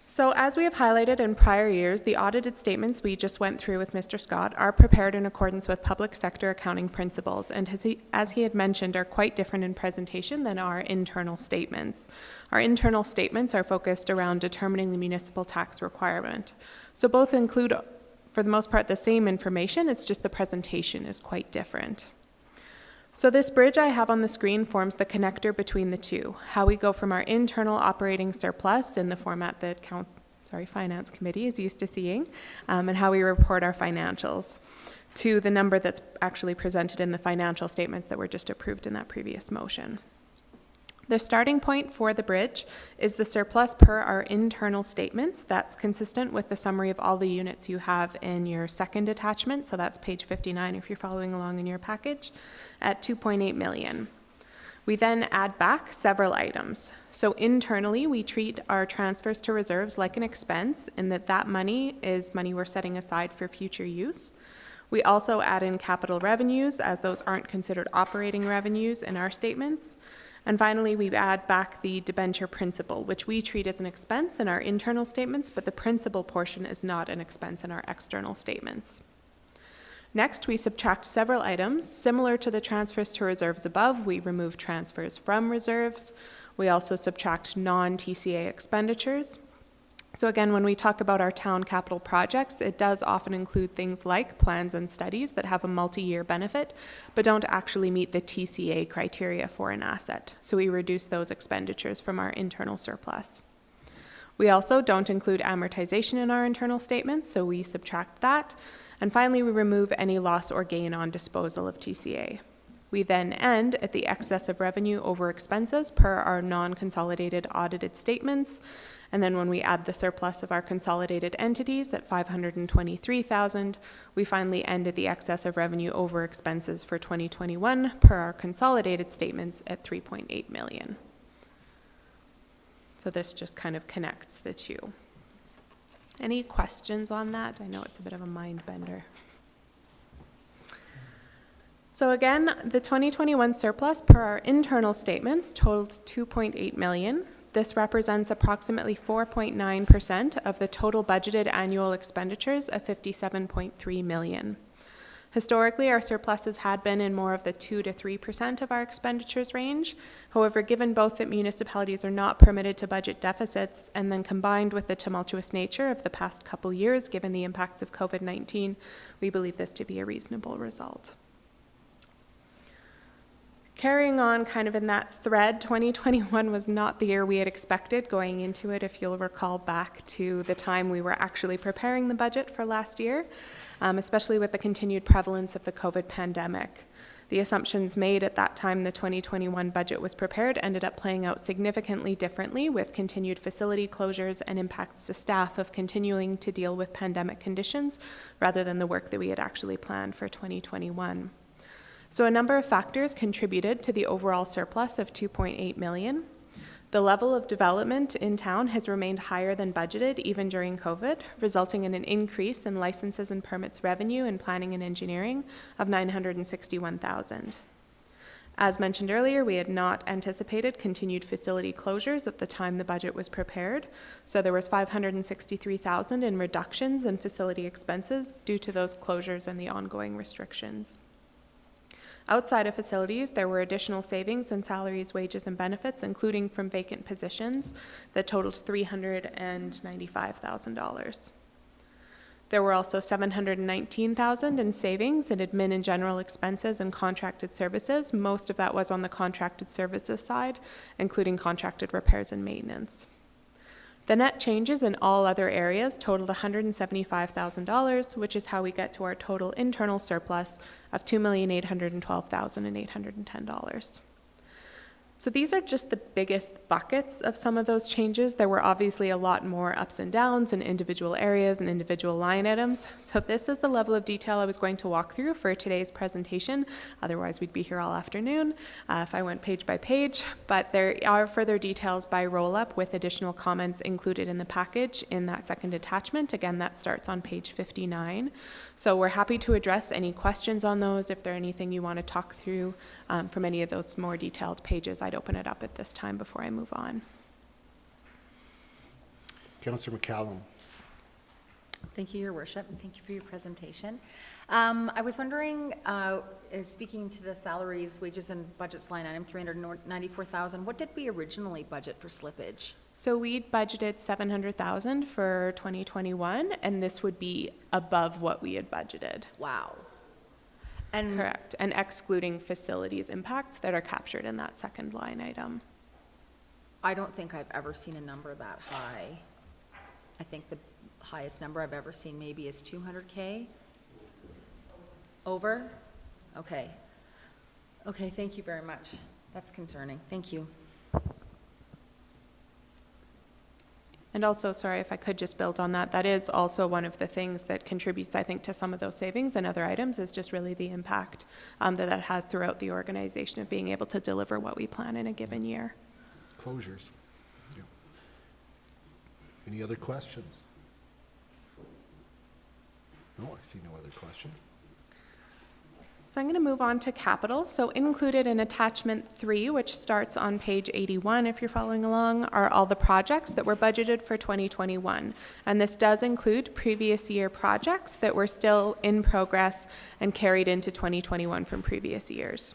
So as we have highlighted in prior years, the audited statements we just went through with Mr. Scott are prepared in accordance with public sector accounting principles, and as he had mentioned, are quite different in presentation than our internal statements. Our internal statements are focused around determining the municipal tax requirement. So both include, for the most part, the same information, it's just the presentation is quite different. So this bridge I have on the screen forms the connector between the two, how we go from our internal operating surplus in the format that Finance Committee is used to seeing, and how we report our financials, to the number that's actually presented in the financial statements that were just approved in that previous motion. The starting point for the bridge is the surplus per our internal statements. That's consistent with the summary of all the units you have in your second attachment, so that's page 59 if you're following along in your package, at 2.8 million. We then add back several items. So internally, we treat our transfers to reserves like an expense in that money is money we're setting aside for future use. We also add in capital revenues, as those aren't considered operating revenues in our statements. And finally, we add back the debenture principal, which we treat as an expense in our internal statements, but the principal portion is not an expense in our external statements. Next, we subtract several items. Similar to the transfers to reserves above, we remove transfers from reserves. We also subtract non-TCA expenditures. So again, when we talk about our town capital projects, it does often include things like plans and studies that have a multi-year benefit, but don't actually meet the TCA criteria for an asset. So we reduce those expenditures from our internal surplus. We also don't include amortization in our internal statements, so we subtract that. And finally, we remove any loss or gain on disposal of TCA. We then end at the excess of revenue over expenses per our non-consolidated audited statements. And then when we add the surplus of our consolidated entities at $523,000, we finally end at the excess of revenue over expenses for 2021 per our consolidated statements at $3.8 million. So this just kind of connects the two. Any questions on that? I know it's a bit of a mind bender. So again, the 2021 surplus per our internal statements totaled $2.8 million. This represents approximately 4.9% of the total budgeted annual expenditures of $57.3 million. Historically, our surpluses had been in more of the 2 to 3% of our expenditures range. However, given both that municipalities are not permitted to budget deficits, and then combined with the tumultuous nature of the past couple years, given the impacts of COVID-19, we believe this to be a reasonable result. Carrying on kind of in that thread, 2021 was not the year we had expected going into it, if you'll recall back to the time we were actually preparing the budget for last year, especially with the continued prevalence of the COVID pandemic. The assumptions made at that time the 2021 budget was prepared ended up playing out significantly differently, with continued facility closures and impacts to staff of continuing to deal with pandemic conditions rather than the work that we had actually planned for 2021. So a number of factors contributed to the overall surplus of $2.8 million. The level of development in town has remained higher than budgeted even during COVID, resulting in an increase in licenses and permits revenue in planning and engineering of $961,000. As mentioned earlier, we had not anticipated continued facility closures at the time the budget was prepared, so there was $563,000 in reductions in facility expenses due to those closures and the ongoing restrictions. Outside of facilities, there were additional savings in salaries, wages, and benefits, including from vacant positions, that totaled $395,000. There were also $719,000 in savings in admin and general expenses and contracted services. Most of that was on the contracted services side, including contracted repairs and maintenance. The net changes in all other areas totaled $175,000, which is how we get to our total internal surplus of $2,812,810. So these are just the biggest buckets of some of those changes. There were obviously a lot more ups and downs in individual areas and individual line items. So this is the level of detail I was going to walk through for today's presentation. Otherwise, we'd be here all afternoon if I went page by page. But there are further details by roll-up with additional comments included in the package in that second attachment. Again, that starts on page 59. So we're happy to address any questions on those. If there's anything you want to talk through from any of those more detailed pages, I'd open it up at this time before I move on. Councillor McCallum. Thank you, Your Worship, and thank you for your presentation. I was wondering, speaking to the salaries, wages, and budgets line item, $394,000, what did we originally budget for slippage? So we'd budgeted $700,000 for 2021, and this would be above what we had budgeted. Wow. And correct, and excluding facilities impacts that are captured in that second line item. I don't think I've ever seen a number that high. I think the highest number I've ever seen maybe is 200K. Over? Okay. Okay, thank you very much. That's concerning. Thank you. And also, sorry, if I could just build on that, that is also one of the things that contributes, I think, to some of those savings and other items is just really the impact that has throughout the organization of being able to deliver what we plan in a given year. Closures. Yeah. Any other questions? No, I see no other questions. So I'm going to move on to capital. So included in attachment 3, which starts on page 81, if you're following along, are all the projects that were budgeted for 2021. And this does include previous year projects that were still in progress and carried into 2021 from previous years.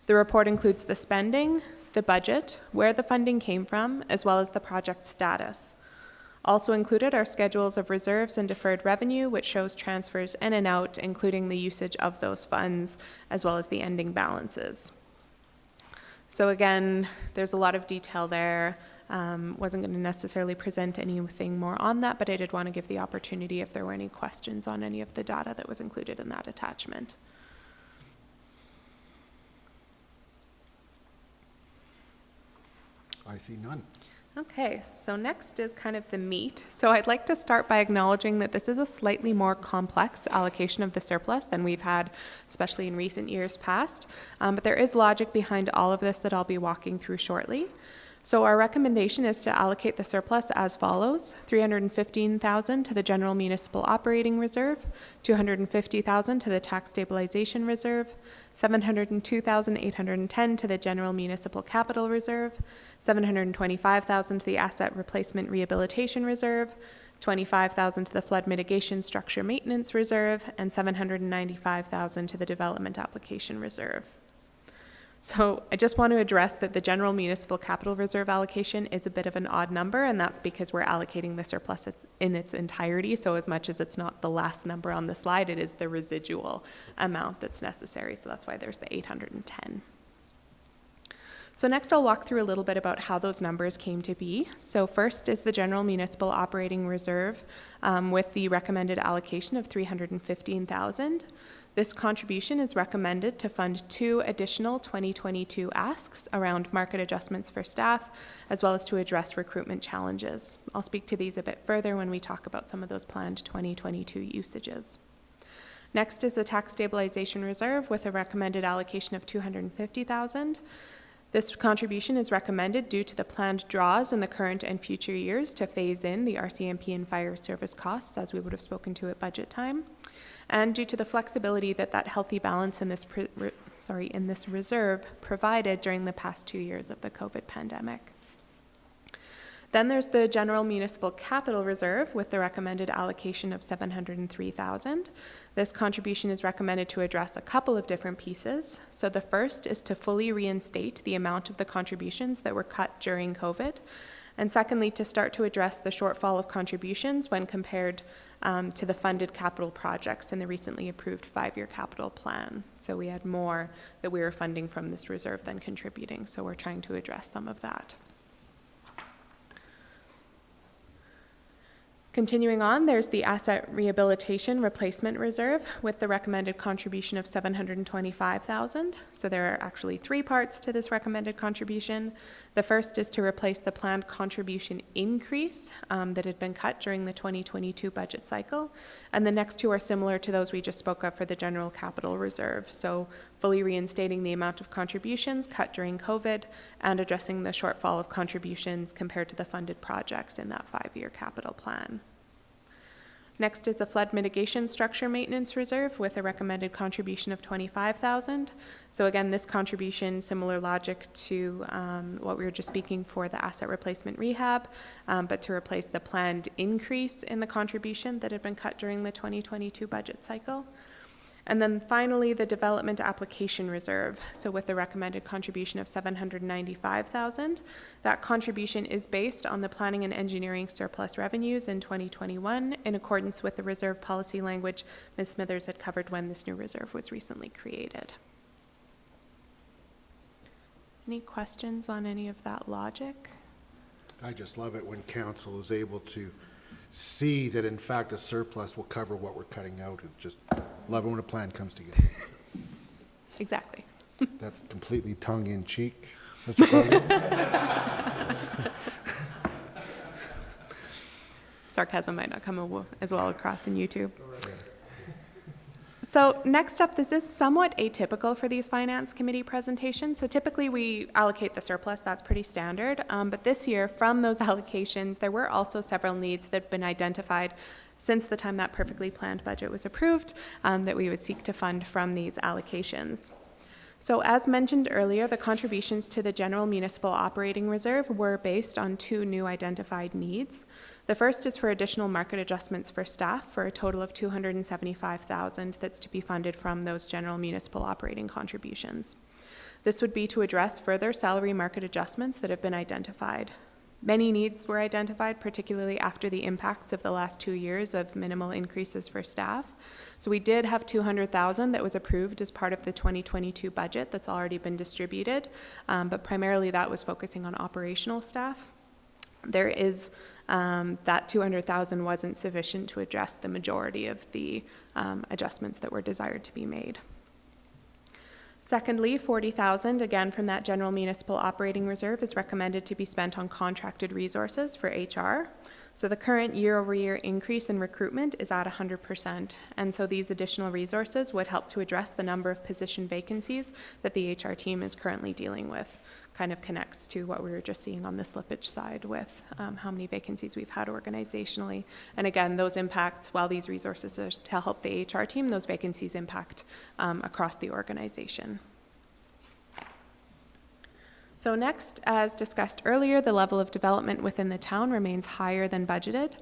The report includes the spending, the budget, where the funding came from, as well as the project status. Also included are schedules of reserves and deferred revenue, which shows transfers in and out, including the usage of those funds, as well as the ending balances. So again, there's a lot of detail there. Wasn't going to necessarily present anything more on that, but I did want to give the opportunity if there were any questions on any of the data that was included in that attachment. I see none. Okay, so next is kind of the meat. So I'd like to start by acknowledging that this is a slightly more complex allocation of the surplus than we've had, especially in recent years past. But there is logic behind all of this that I'll be walking through shortly. So our recommendation is to allocate the surplus as follows: $315,000 to the General Municipal Operating Reserve, $250,000 to the Tax Stabilization Reserve, $702,810 to the General Municipal Capital Reserve, $725,000 to the Asset Replacement Rehabilitation Reserve, $25,000 to the flood mitigation structure maintenance reserve, and $795,000 to the development application reserve. So I just want to address that the general municipal capital reserve allocation is a bit of an odd number, and that's because we're allocating the surplus in its entirety. So as much as it's not the last number on the slide, it is the residual amount that's necessary. So that's why there's the 810. So next I'll walk through a little bit about how those numbers came to be. So first is the general municipal operating reserve with the recommended allocation of $315,000. This contribution is recommended to fund 2 additional 2022 asks around market adjustments for staff, as well as to address recruitment challenges. I'll speak to these a bit further when we talk about some of those planned 2022 usages. Next is the tax stabilization reserve with a recommended allocation of $250,000. This contribution is recommended due to the planned draws in the current and future years to phase in the RCMP and fire service costs, as we would have spoken to at budget time, and due to the flexibility that healthy balance in this reserve provided during the past 2 years of the COVID pandemic. Then there's the general municipal capital reserve with the recommended allocation of $703,000. This contribution is recommended to address a couple of different pieces. So the first is to fully reinstate the amount of the contributions that were cut during COVID. And secondly, to start to address the shortfall of contributions when compared to the funded capital projects in the recently approved 5-year capital plan. So we had more that we were funding from this reserve than contributing. So we're trying to address some of that. Continuing on, there's the Asset Rehabilitation Replacement Reserve with the recommended contribution of $725,000. So there are actually 3 parts to this recommended contribution. The first is to replace the planned contribution increase that had been cut during the 2022 budget cycle. And the next 2 are similar to those we just spoke of for the General Capital Reserve. So fully reinstating the amount of contributions cut during COVID and addressing the shortfall of contributions compared to the funded projects in that 5-year capital plan. Next is the Flood Mitigation Structure Maintenance Reserve with a recommended contribution of $25,000. So again, this contribution, similar logic to what we were just speaking for the asset replacement rehab, but to replace the planned increase in the contribution that had been cut during the 2022 budget cycle. And then finally, the Development Application Reserve. So with the recommended contribution of $795,000, that contribution is based on the planning and engineering surplus revenues in 2021 in accordance with the reserve policy language Ms. Smithers had covered when this new reserve was recently created. Any questions on any of that logic? I just love it when council is able to see that in fact a surplus will cover what we're cutting out. It's just love it when a plan comes together. Exactly. That's completely tongue-in-cheek, Mr. Crowley. Sarcasm might not come as well across in YouTube. So next up, this is somewhat atypical for these finance committee presentations. So typically we allocate the surplus, that's pretty standard. But this year, from those allocations, there were also several needs that have been identified since the time that perfectly planned budget was approved that we would seek to fund from these allocations. So as mentioned earlier, the contributions to the General Municipal Operating Reserve were based on 2 new identified needs. The first is for additional market adjustments for staff for a total of $275,000 that's to be funded from those general municipal operating contributions. This would be to address further salary market adjustments that have been identified. Many needs were identified, particularly after the impacts of the last 2 years of minimal increases for staff. So we did have $200,000 that was approved as part of the 2022 budget that's already been distributed, but primarily that was focusing on operational staff. There is that $200,000 wasn't sufficient to address the majority of the adjustments that were desired to be made. Secondly, $40,000, again from that general municipal operating reserve, is recommended to be spent on contracted resources for HR. So the current year-over-year increase in recruitment is at 100%, and so these additional resources would help to address the number of position vacancies that the HR team is currently dealing with. Kind of connects to what we were just seeing on the slippage side with how many vacancies we've had organizationally. And again, those impacts, while these resources are to help the HR team, those vacancies impact across the organization. So next, as discussed earlier, the level of development within the town remains higher than budgeted.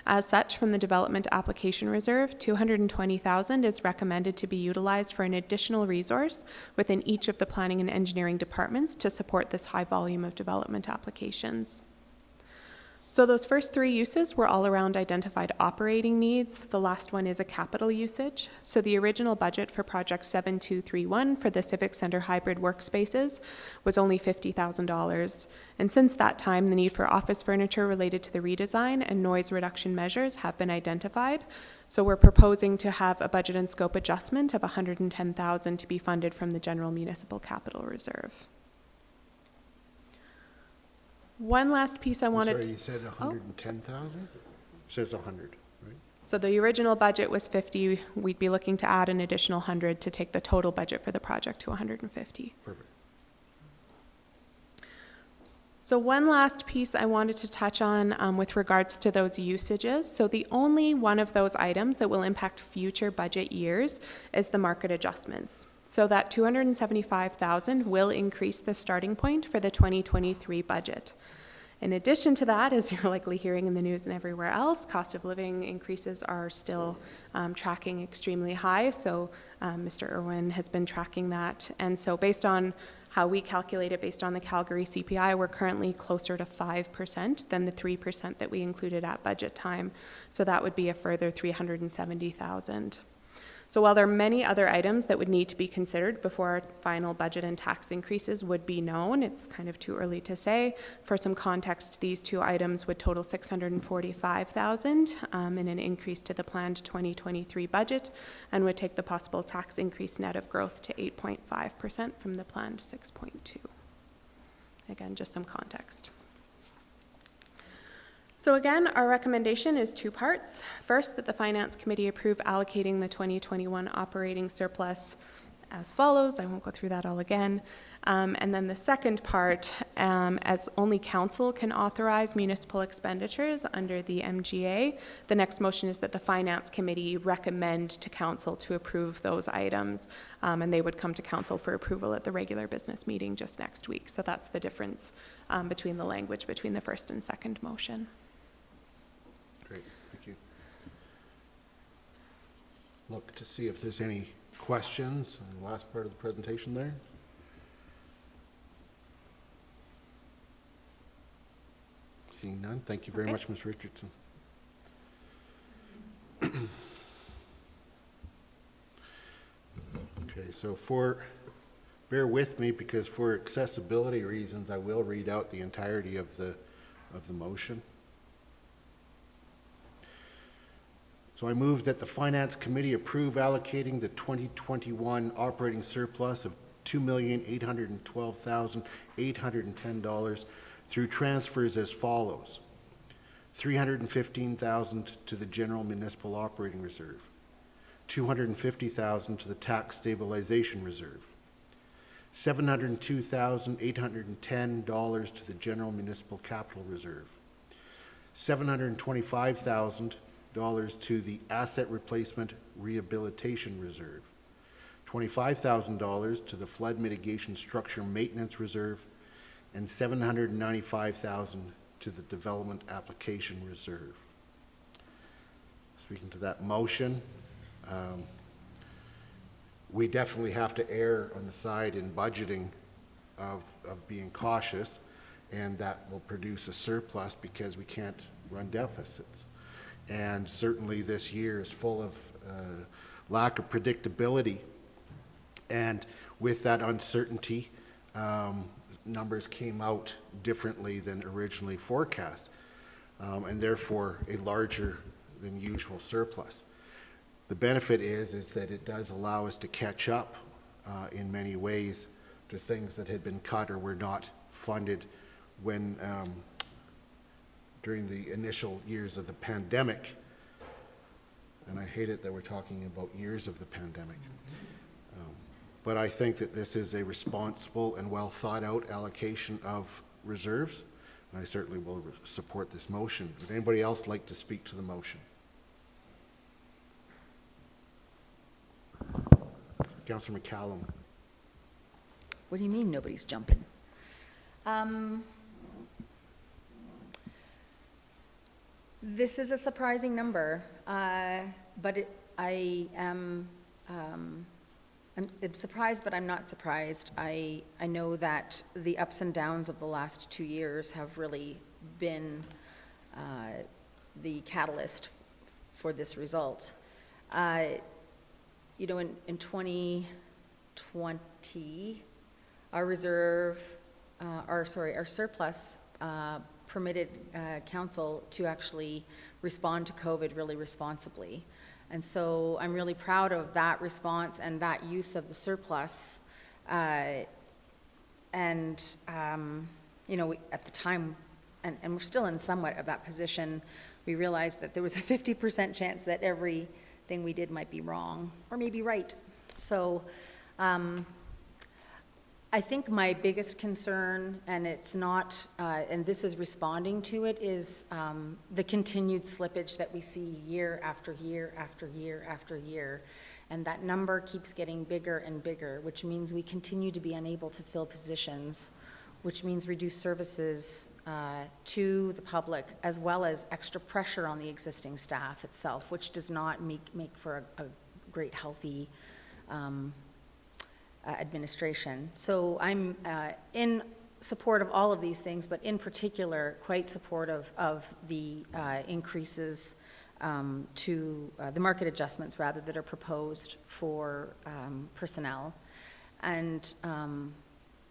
As such, from the Development Application Reserve, $220,000 is recommended to be utilized for an additional resource within each of the planning and engineering departments to support this high volume of development applications. So those first three uses were all around identified operating needs. The last one is a capital usage. So the original budget for Project 7231 for the Civic Center hybrid workspaces was only $50,000. And since that time, the need for office furniture related to the redesign and noise reduction measures have been identified. So we're proposing to have a budget and scope adjustment of $110,000 to be funded from the General Municipal Capital Reserve. One last piece I wanted Sorry, you said 110,000? Says 100, right? So the original budget was 50. We'd be looking to add an additional 100 to take the total budget for the project to 150. Perfect. So one last piece I wanted to touch on with regards to those usages. So the only one of those items that will impact future budget years is the market adjustments. So that $275,000 will increase the starting point for the 2023 budget. In addition to that, as you're likely hearing in the news and everywhere else, cost of living increases are still tracking extremely high. So Mr. Irwin has been tracking that. And so based on how we calculate it, based on the Calgary CPI, we're currently closer to 5% than the 3% that we included at budget time. So that would be a further $370,000. So while there are many other items that would need to be considered before our final budget and tax increases would be known, it's kind of too early to say. For some context, these two items would total $645,000 in an increase to the planned 2023 budget, and would take the possible tax increase net of growth to 8.5% from the planned 6.2%. Again, just some context. So again, our recommendation is two parts. First, that the Finance Committee approve allocating the 2021 operating surplus as follows. I won't go through that all again. And then the second part, as only council can authorize municipal expenditures under the MGA, the next motion is that the Finance Committee recommend to council to approve those items, and they would come to council for approval at the regular business meeting just next week. So that's the difference between the language between the first and second motion. Great, thank you. Look to see if there's any questions on the last part of the presentation there. Seeing none, thank you very much, Ms. Richardson. Okay, so bear with me, because for accessibility reasons, I will read out the entirety of the motion. So I move that the Finance Committee approve allocating the 2021 operating surplus of $2,812,810 through transfers as follows: $315,000 to the General Municipal Operating Reserve, $250,000 to the Tax Stabilization Reserve, $702,810 to the General Municipal Capital Reserve, $725,000 to the Asset Replacement Rehabilitation Reserve, $25,000 to the Flood Mitigation Structure Maintenance Reserve, and $795,000 to the Development Application Reserve. Speaking to that motion, we definitely have to err on the side in budgeting of being cautious, and that will produce a surplus because we can't run deficits. And certainly this year is full of lack of predictability. And with that uncertainty, numbers came out differently than originally forecast, and therefore a larger than usual surplus. The benefit is that it does allow us to catch up in many ways to things that had been cut or were not funded when during the initial years of the pandemic. And I hate it that we're talking about years of the pandemic. But I think that this is a responsible and well thought out allocation of reserves, and I certainly will support this motion. Would anybody else like to speak to the motion? Councillor McCallum. What do you mean nobody's jumping? This is a surprising number, but I'm surprised, but I'm not surprised. I know that the ups and downs of the last 2 years have really been the catalyst for this result. You know, in 2020, our reserve, our surplus permitted council to actually respond to COVID really responsibly. And so I'm really proud of that response and that use of the surplus. You know, at the time, and we're still in somewhat of that position, we realized that there was a 50% chance that everything we did might be wrong or maybe right. So I think my biggest concern, and it's not, and this is responding to it, is the continued slippage that we see year after year after year after year. And that number keeps getting bigger and bigger, which means we continue to be unable to fill positions, which means reduced services to the public, as well as extra pressure on the existing staff itself, which does not make for a great, healthy administration. So I'm in support of all of these things, but in particular, quite supportive of the increases to the market adjustments, rather, that are proposed for personnel. And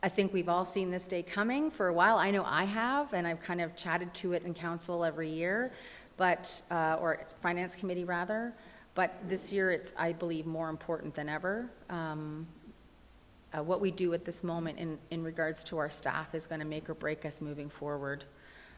I think we've all seen this day coming for a while. I know I have, and I've kind of chatted to it in council every year, but, or finance committee rather, but this year it's, I believe, more important than ever. What we do at this moment in regards to our staff is going to make or break us moving forward.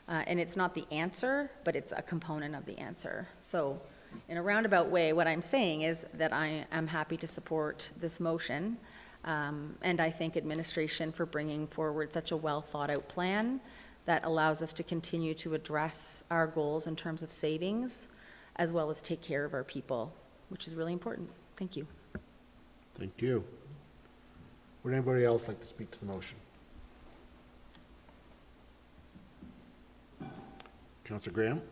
And it's not the answer, but it's a component of the answer. So in a roundabout way, what I'm saying is that I am happy to support this motion. And I thank administration for bringing forward such a well thought out plan that allows us to continue to address our goals in terms of savings, as well as take care of our people, which is really important. Thank you. Thank you. Would anybody else like to speak to the motion? Councillor Graham?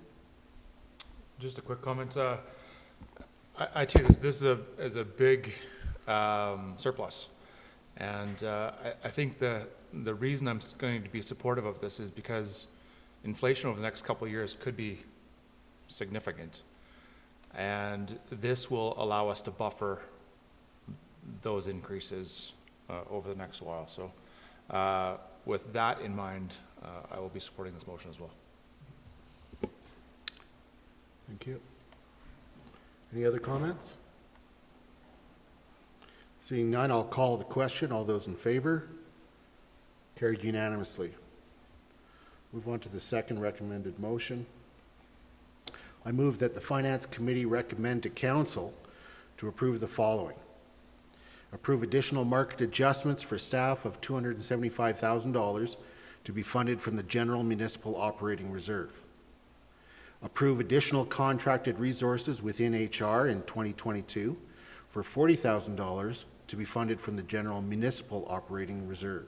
Just a quick comment. I too, this is a big surplus, and I think the reason I'm going to be supportive of this is because inflation over the next couple of years could be significant, and this will allow us to buffer those increases over the next while. So with that in mind, I will be supporting this motion as well. Thank you. Any other comments? Seeing none, I'll call the question. All those in favor? Carried unanimously. Move on to the second recommended motion. I move that the Finance Committee recommend to Council to approve the following. Approve additional market adjustments for staff of $275,000 to be funded from the General Municipal Operating Reserve. Approve additional contracted resources within HR in 2022 for $40,000 to be funded from the General Municipal Operating Reserve.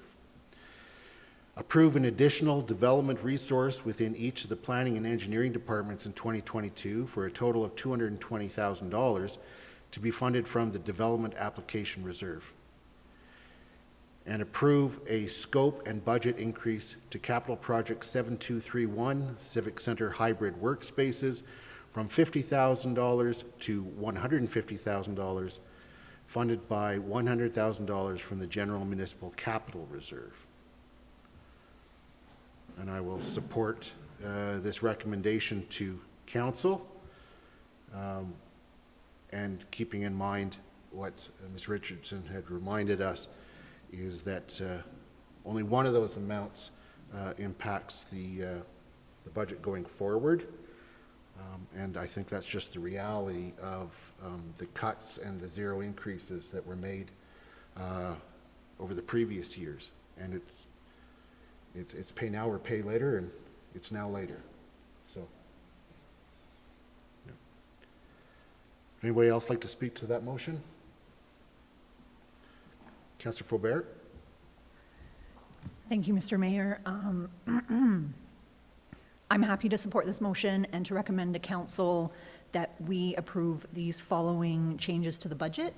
Approve an additional development resource within each of the planning and engineering departments in 2022 for a total of $220,000 to be funded from the Development Application Reserve. And approve a scope and budget increase to Capital Project 7231, Civic Center Hybrid Workspaces, from $50,000 to $150,000, funded by $100,000 from the General Municipal Capital Reserve. And I will support this recommendation to Council, and keeping in mind what Ms. Richardson had reminded us, is that only one of those amounts impacts the budget going forward. And I think that's just the reality of the cuts and the zero increases that were made over the previous years. And it's pay now or pay later, and it's now later. So, yeah. Anybody else like to speak to that motion? Councillor Faubert? Thank you, Mr. Mayor. I'm happy to support this motion and to recommend to council that we approve these following changes to the budget.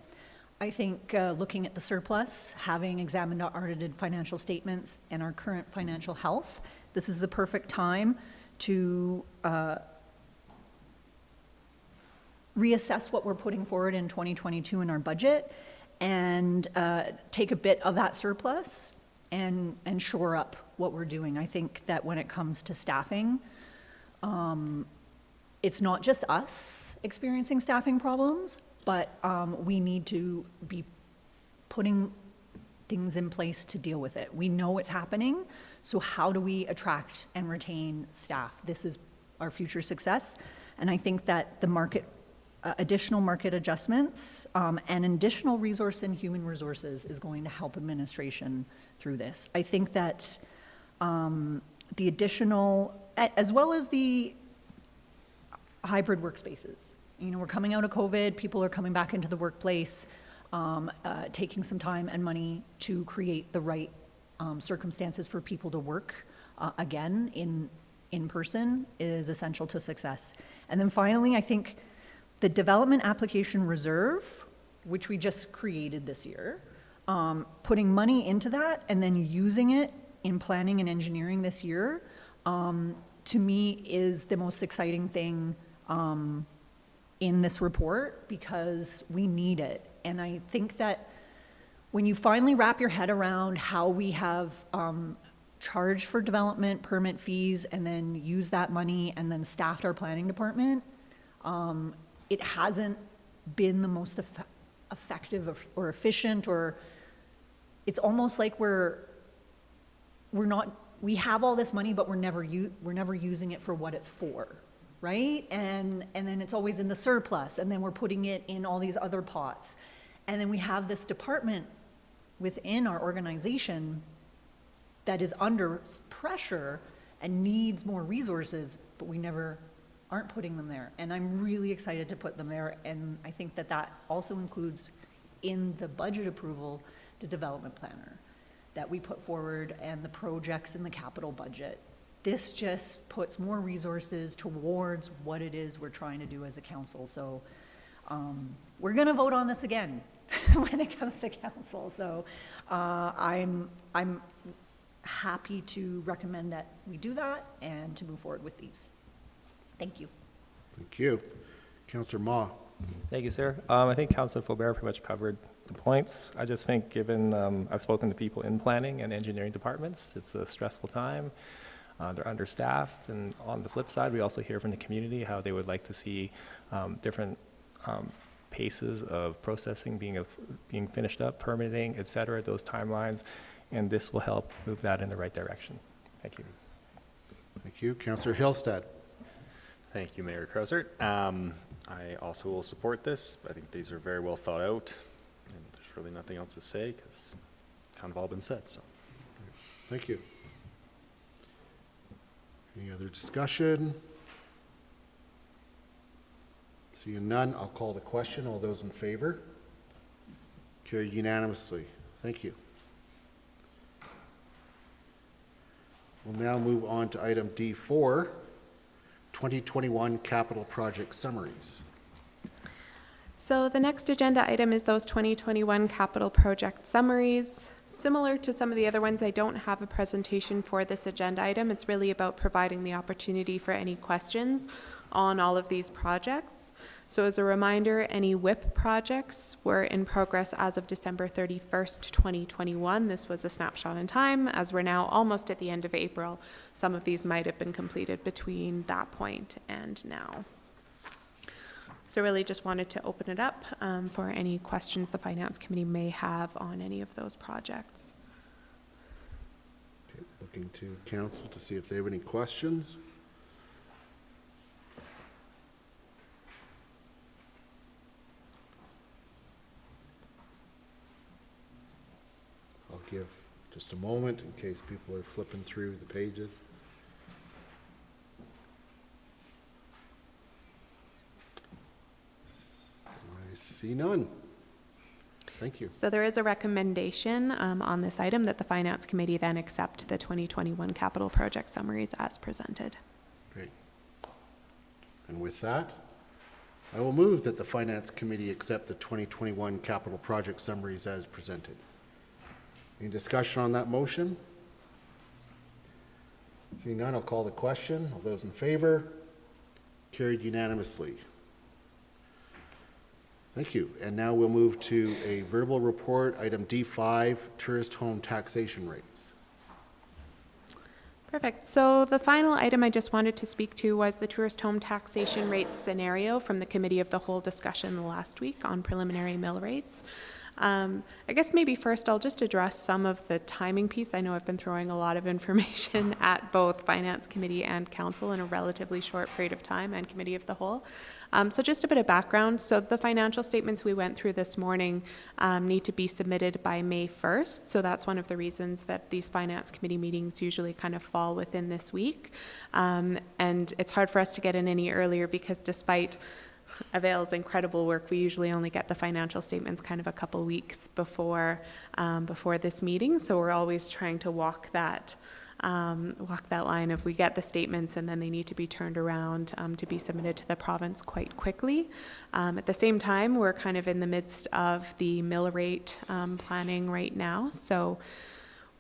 I think looking at the surplus, having examined our audited financial statements and our current financial health, this is the perfect time to reassess what we're putting forward in 2022 in our budget and take a bit of that surplus and shore up what we're doing. I think that when it comes to staffing, it's not just us experiencing staffing problems, but we need to be putting things in place to deal with it. We know it's happening, so how do we attract and retain staff? This is our future success, and I think that the market, additional market adjustments and additional resource in human resources is going to help administration through this. I think that the additional, as well as the hybrid workspaces. You know, we're coming out of COVID, people are coming back into the workplace, taking some time and money to create the right circumstances for people to work again in person is essential to success. And then finally, I think the development application reserve, which we just created this year, putting money into that and then using it in planning and engineering this year, to me is the most exciting thing in this report, because we need it. And I think that when you finally wrap your head around how we have charged for development permit fees and then used that money and then staffed our planning department, it hasn't been the most effective or efficient, or it's almost like we have all this money, but we're never using it for what it's for. Right? And then it's always in the surplus, and then we're putting it in all these other pots. And then we have this department within our organization that is under pressure and needs more resources, but we never aren't putting them there. And I'm really excited to put them there. And I think that that also includes in the budget approval, the development planner that we put forward and the projects in the capital budget. This just puts more resources towards what it is we're trying to do as a council. So we're going to vote on this again when it comes to council. So I'm happy to recommend that we do that and to move forward with these. Thank you. Thank you. Councillor Ma. Thank you, sir. I think Councillor Faubert pretty much covered the points. I just think given I've spoken to people in planning and engineering departments, it's a stressful time. They're understaffed, and on the flip side, we also hear from the community how they would like to see different paces of processing being finished up, permitting, et cetera, those timelines, and this will help move that in the right direction. Thank you. Thank you. Councillor Hillstead. Thank you, Mayor Krausert. I also will support this. I think these are very well thought out, and there's really nothing else to say because kind of all been said. So, thank you. Any other discussion? Seeing none, I'll call the question. All those in favor? Carried unanimously. Thank you. We'll now move on to item D4, 2021 capital project summaries. So the next agenda item is those 2021 capital project summaries. Similar to some of the other ones, I don't have a presentation for this agenda item. It's really about providing the opportunity for any questions on all of these projects. So as a reminder, any WIP projects were in progress as of December 31st, 2021. This was a snapshot in time, as we're now almost at the end of April. Some of these might have been completed between that point and now. So really just wanted to open it up for any questions the Finance Committee may have on any of those projects. Okay, looking to council to see if they have any questions. I'll give just a moment in case people are flipping through the pages. I see none. Thank you. So there is a recommendation on this item that the Finance Committee then accept the 2021 capital project summaries as presented. Great. And with that, I will move that the Finance Committee accept the 2021 capital project summaries as presented. Any discussion on that motion? Seeing none, I'll call the question. All those in favor? Carried unanimously. Thank you. And now we'll move to a verbal report, item D5, Tourist Home Taxation Rates. Perfect. So the final item I just wanted to speak to was the Tourist Home Taxation Rates scenario from the Committee of the Whole discussion last week on preliminary mill rates. I guess maybe first I'll just address some of the timing piece. I know I've been throwing a lot of information at both Finance Committee and Council in a relatively short period of time, and Committee of the Whole. So just a bit of background. So the financial statements we went through this morning need to be submitted by May 1st. So that's one of the reasons that these Finance Committee meetings usually kind of fall within this week. And it's hard for us to get in any earlier because despite Avail's incredible work, we usually only get the financial statements kind of a couple weeks before this meeting. So we're always trying to walk that line of we get the statements and then they need to be turned around to be submitted to the province quite quickly. At the same time, we're kind of in the midst of the mill rate planning right now. So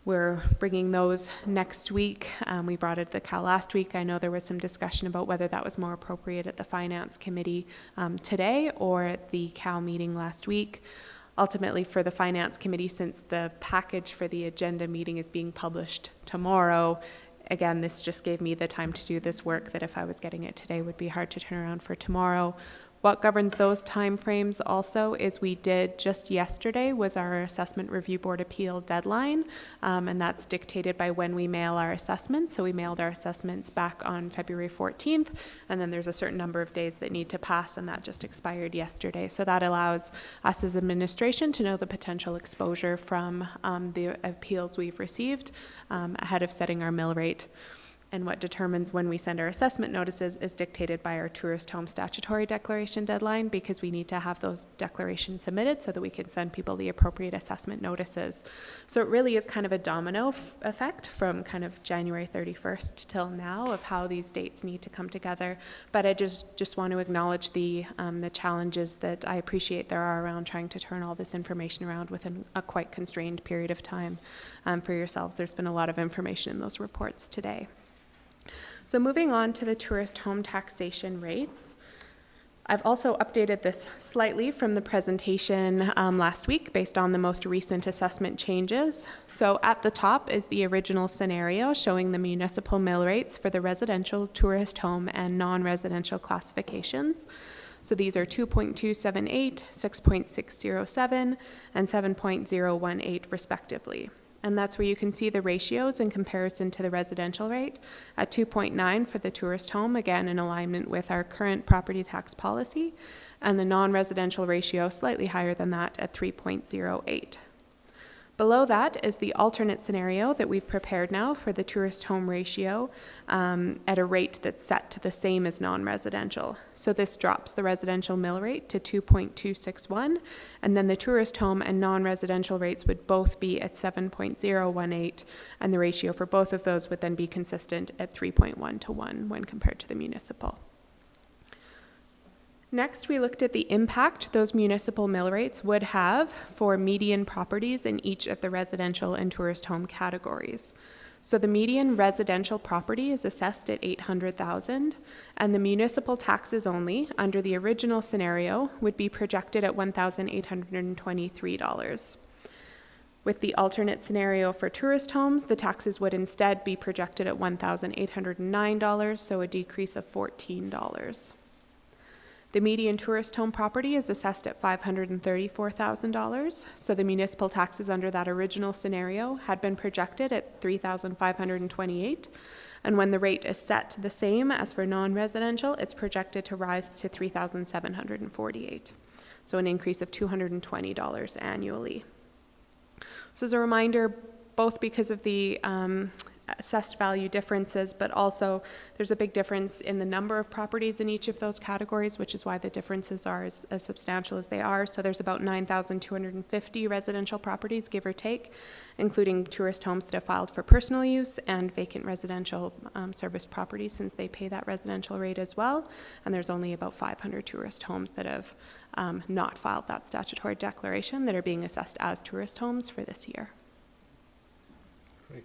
we're bringing those next week. We brought it to the Cal last week. I know there was some discussion about whether that was more appropriate at the Finance Committee today or at the Cal meeting last week. Ultimately, for the Finance Committee, since the package for the agenda meeting is being published tomorrow, again, this just gave me the time to do this work that if I was getting it today would be hard to turn around for tomorrow. What governs those timeframes also is we did just yesterday was our Assessment Review Board appeal deadline, and that's dictated by when we mail our assessments. So we mailed our assessments back on February 14th, and then there's a certain number of days that need to pass, and that just expired yesterday. So that allows us as administration to know the potential exposure from the appeals we've received ahead of setting our mill rate. And what determines when we send our assessment notices is dictated by our tourist home statutory declaration deadline, because we need to have those declarations submitted so that we can send people the appropriate assessment notices. So it really is kind of a domino effect from kind of January 31st till now of how these dates need to come together. But I just want to acknowledge the challenges that I appreciate there are around trying to turn all this information around within a quite constrained period of time for yourselves. There's been a lot of information in those reports today. So moving on to the tourist home taxation rates. I've also updated this slightly from the presentation last week based on the most recent assessment changes. So at the top is the original scenario showing the municipal mill rates for the residential, tourist home, and non-residential classifications. So these are 2.278, 6.607, and 7.018 respectively. And that's where you can see the ratios in comparison to the residential rate at 2.9 for the tourist home, again in alignment with our current property tax policy, and the non-residential ratio slightly higher than that at 3.08. Below that is the alternate scenario that we've prepared now for the tourist home ratio at a rate that's set to the same as non-residential. So this drops the residential mill rate to 2.261, and then the tourist home and non-residential rates would both be at 7.018, and the ratio for both of those would then be consistent at 3.1 to 1 when compared to the municipal. Next, we looked at the impact those municipal mill rates would have for median properties in each of the residential and tourist home categories. So the median residential property is assessed at $800,000, and the municipal taxes only under the original scenario would be projected at $1,823. With the alternate scenario for tourist homes, the taxes would instead be projected at $1,809, so a decrease of $14. The median tourist home property is assessed at $534,000, so the municipal taxes under that original scenario had been projected at $3,528, and when the rate is set the same as for non-residential, it's projected to rise to $3,748, so an increase of $220 annually. So as a reminder, both because of the assessed value differences, but also there's a big difference in the number of properties in each of those categories, which is why the differences are as substantial as they are. So there's about 9,250 residential properties, give or take, including tourist homes that have filed for personal use and vacant residential service properties, since they pay that residential rate as well. And there's only about 500 tourist homes that have not filed that statutory declaration that are being assessed as tourist homes for this year. Great.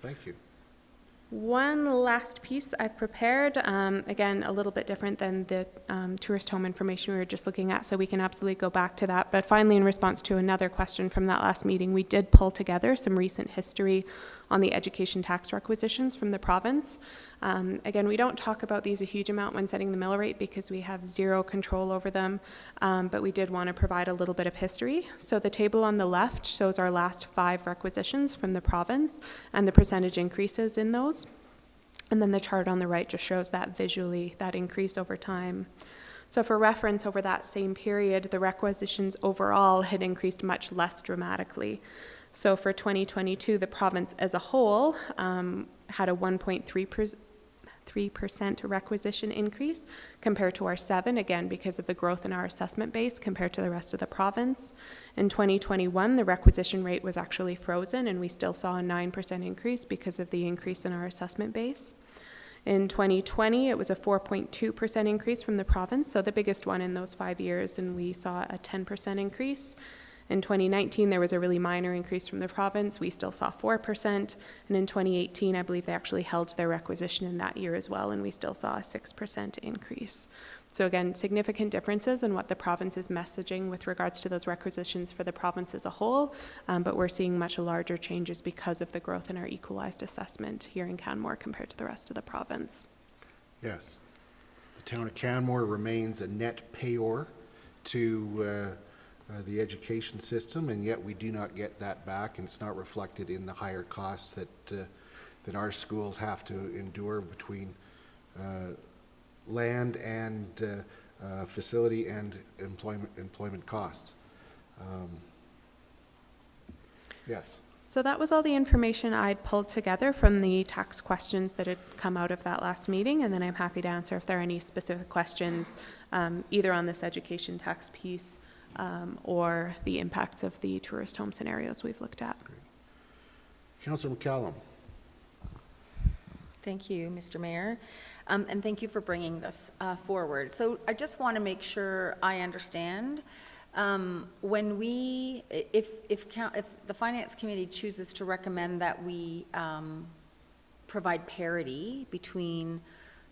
Thank you. One last piece I've prepared, again, a little bit different than the tourist home information we were just looking at, so we can absolutely go back to that. But finally, in response to another question from that last meeting, we did pull together some recent history on the education tax requisitions from the province. Again, we don't talk about these a huge amount when setting the mill rate because we have zero control over them, but we did want to provide a little bit of history. So the table on the left shows our last 5 requisitions from the province and the percentage increases in those. And then the chart on the right just shows that visually, that increase over time. So for reference, over that same period, the requisitions overall had increased much less dramatically. So for 2022, the province as a whole had a 1.3% requisition increase compared to our 7, again, because of the growth in our assessment base compared to the rest of the province. In 2021, the requisition rate was actually frozen, and we still saw a 9% increase because of the increase in our assessment base. In 2020, it was a 4.2% increase from the province, so the biggest one in those 5 years, and we saw a 10% increase. In 2019, there was a really minor increase from the province. We still saw 4%. And in 2018, I believe they actually held their requisition in that year as well, and we still saw a 6% increase. So again, significant differences in what the province is messaging with regards to those requisitions for the province as a whole, but we're seeing much larger changes because of the growth in our equalized assessment here in Canmore compared to the rest of the province. Yes. The town of Canmore remains a net payor to the education system, and yet we do not get that back, and it's not reflected in the higher costs that our schools have to endure between land and facility and employment costs. Yes. So that was all the information I'd pulled together from the tax questions that had come out of that last meeting, and then I'm happy to answer if there are any specific questions either on this education tax piece or the impacts of the tourist home scenarios we've looked at. Great. Councillor McCallum. Thank you, Mr. Mayor, and thank you for bringing this forward. So I just want to make sure I understand. When we, if the Finance Committee chooses to recommend that we provide parity between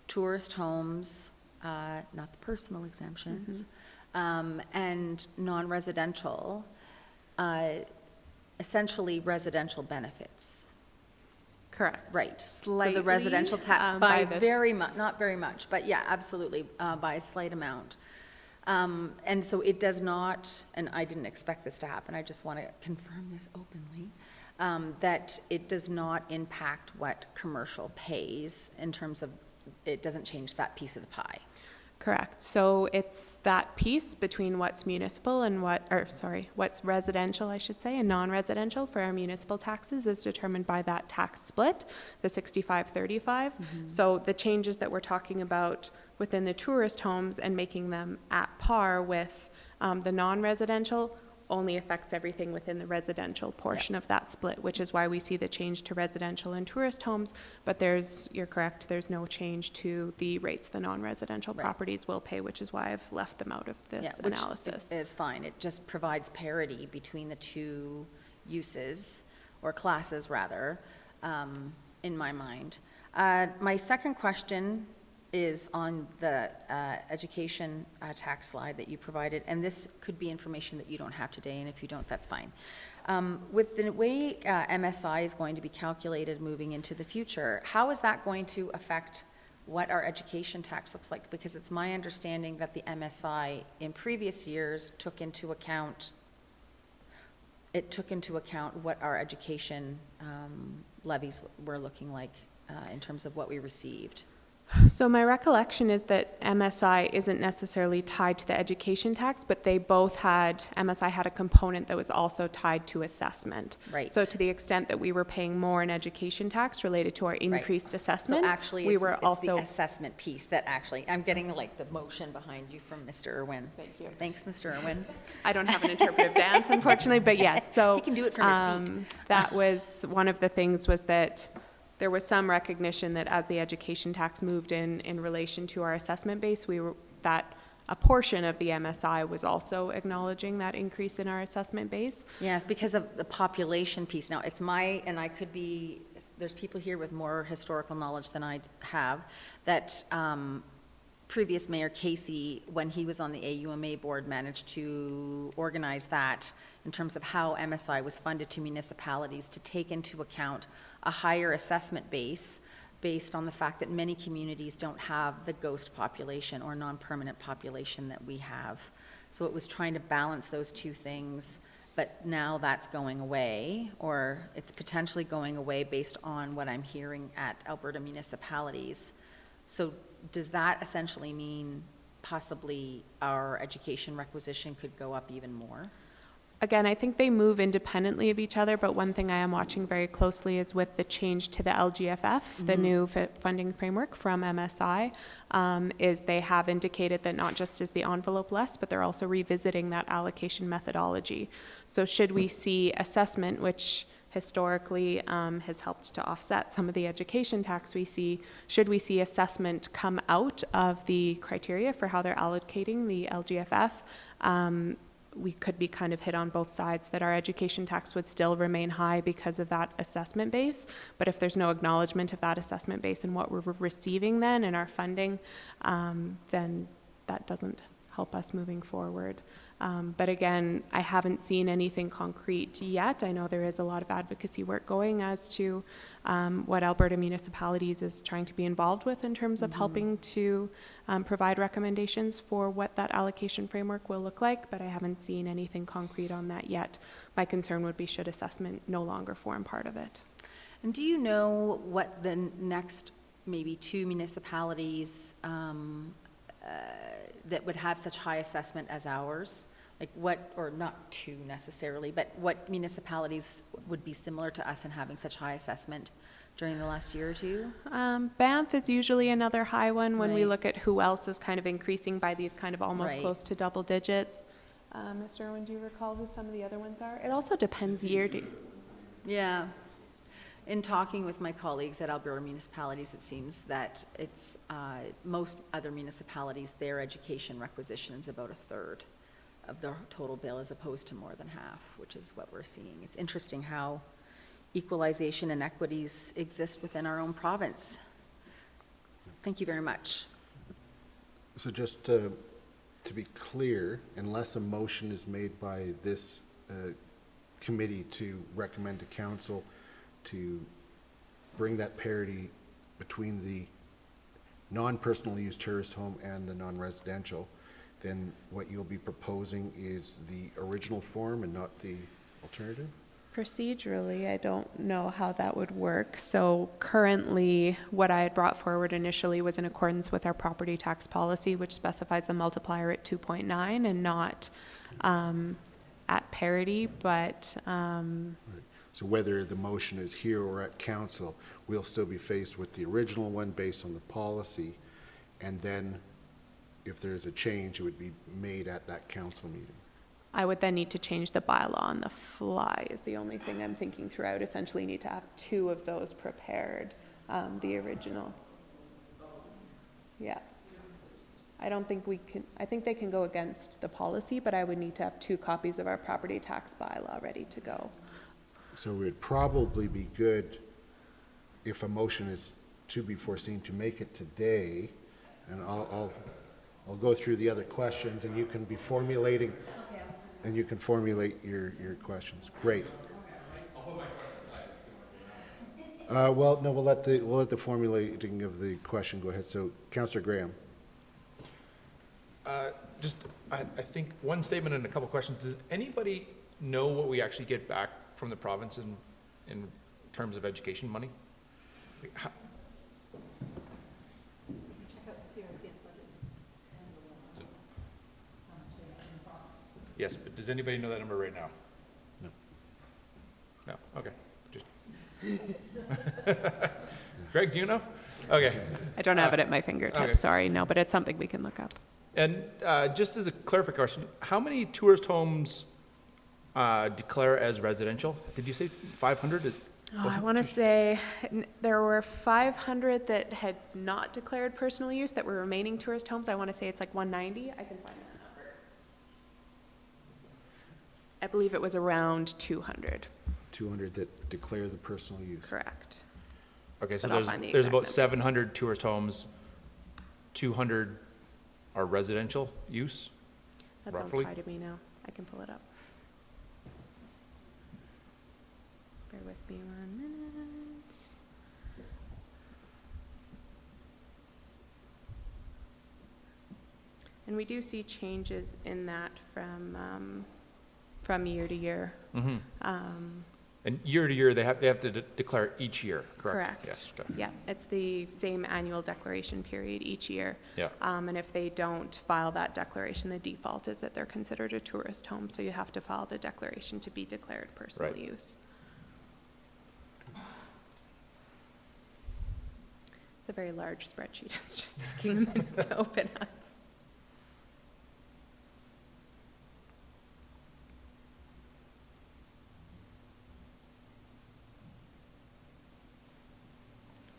tourist homes, not the personal exemptions, and non-residential, essentially residential benefits. Correct. Right. Slightly, so the residential tax by very much, not very much, but yeah, absolutely, by a slight amount. And so it does not, and I didn't expect this to happen, I just want to confirm this openly, that it does not impact what commercial pays in terms of, it doesn't change that piece of the pie. Correct. So it's that piece between what's municipal and what's residential, I should say, and non-residential for our municipal taxes is determined by that tax split, the 65-35. So the changes that we're talking about within the tourist homes and making them at par with the non-residential only affects everything within the residential portion of that split, which is why we see the change to residential and tourist homes. But you're correct, there's no change to the rates the non-residential properties will pay, which is why I've left them out of this analysis. Which is fine. It just provides parity between the two uses, or classes rather, in my mind. My second question is on the education tax slide that you provided, and this could be information that you don't have today, and if you don't, that's fine. With the way MSI is going to be calculated moving into the future, how is that going to affect what our education tax looks like? Because it's my understanding that the MSI in previous years took into account what our education levies were looking like in terms of what we received. So my recollection is that MSI isn't necessarily tied to the education tax, but they both had, MSI had a component that was also tied to assessment. Right. So to the extent that we were paying more in education tax related to our increased assessment, So actually, we it's, were it's also. the assessment piece that actually, I'm getting like the motion behind you from Mr. Irwin. Thank you. Thanks, Mr. Irwin. I don't have an interpretive dance, unfortunately, but yes, so. He can do it from his seat. That was, one of the things was that there was some recognition that as the education tax moved in relation to our assessment base, that a portion of the MSI was also acknowledging that increase in our assessment base. Yes, because of the population piece. Now, it's and I could be, there's people here with more historical knowledge than I have, that previous Mayor Casey, when he was on the AUMA board, managed to organize that in terms of how MSI was funded to municipalities to take into account a higher assessment base based on the fact that many communities don't have the ghost population or non-permanent population that we have. So it was trying to balance those two things, but now that's going away, or it's potentially going away based on what I'm hearing at Alberta municipalities. So does that essentially mean possibly our education requisition could go up even more? Again, I think they move independently of each other, but one thing I am watching very closely is with the change to the LGFF, the new funding framework from MSI, is they have indicated that not just is the envelope less, but they're also revisiting that allocation methodology. So should we see assessment, which historically has helped to offset some of the education tax we see, should we see assessment come out of the criteria for how they're allocating the LGFF, we could be kind of hit on both sides, that our education tax would still remain high because of that assessment base. But if there's no acknowledgement of that assessment base and what we're receiving then in our funding, then that doesn't help us moving forward. But again, I haven't seen anything concrete yet. I know there is a lot of advocacy work going as to what Alberta municipalities is trying to be involved with in terms of helping to provide recommendations for what that allocation framework will look like, but I haven't seen anything concrete on that yet. My concern would be should assessment no longer form part of it. And do you know what the next maybe two municipalities that would have such high assessment as ours, like what, or not two necessarily, but what municipalities would be similar to us in having such high assessment during the last year or two? Banff is usually another high one when we Right. look at who else is kind of increasing by these kind of almost Right. close to double digits. Mr. Irwin, do you recall who some of the other ones are? It also depends year to. Yeah. In talking with my colleagues at Alberta municipalities, it seems that it's most other municipalities, their education requisition is about a third of the total bill as opposed to more than half, which is what we're seeing. It's interesting how equalization and equities exist within our own province. Thank you very much. So just to be clear, unless a motion is made by this committee to recommend to council to bring that parity between the non-personal use tourist home and the non-residential, then what you'll be proposing is the original form and not the alternative? Procedurally, I don't know how that would work. So currently, what I had brought forward initially was in accordance with our property tax policy, which specifies the multiplier at 2.9 and not at parity, but Right. So whether the motion is here or at council, we'll still be faced with the original one based on the policy, and then if there's a change, it would be made at that council meeting. I would then need to change the bylaw on the fly is the only thing I'm thinking through. I would essentially need to have two of those prepared, the original. Yeah. I don't think we can, I think they can go against the policy, but I would need to have two copies of our property tax bylaw ready to go. So it would probably be good if a motion is to be foreseen to make it today, and I'll go through the other questions, and you can be formulating, and you can formulate your questions. Great. Well, no, we'll let the formulating of the question go ahead. So, Councillor Graham. I think one statement and a couple questions. Does anybody know what we actually get back from the province in terms of education money? Yes, but does anybody know that number right now? No. No, okay. Just Greg, do you know? Okay. I don't have it at my fingertips, okay. sorry, no, but it's something we can look up. And just as a clarification, how many tourist homes declare as residential? Did you say 500? I want to say there were 500 that had not declared personal use that were remaining tourist homes. I want to say it's like 190. I can find that number. I believe it was around 200. 200 that declare the personal use. Correct. Okay, so But I'll find the there's exact about number. 700 tourist homes, 200 are residential use, That roughly? sounds high to me now. I can pull it up. Bear with me 1 minute. And we do see changes in that from year to year. Mm-hmm. And year to year, they have to declare each year, correct? Correct. Yes, okay. Yeah, it's the same annual declaration period each year. Yeah. And if they don't file that declaration, the default is that they're considered a tourist home, so you have to file the declaration to be declared personal Right. use. It's a very large spreadsheet. It's just taking a minute to open up.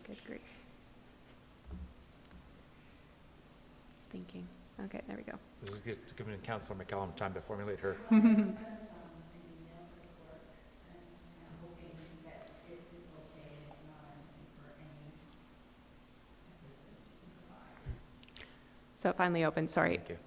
Good grief. Just thinking. Okay, there we go. This is just giving Councilor McCallum time to formulate her. So it finally opened, sorry. Thank you.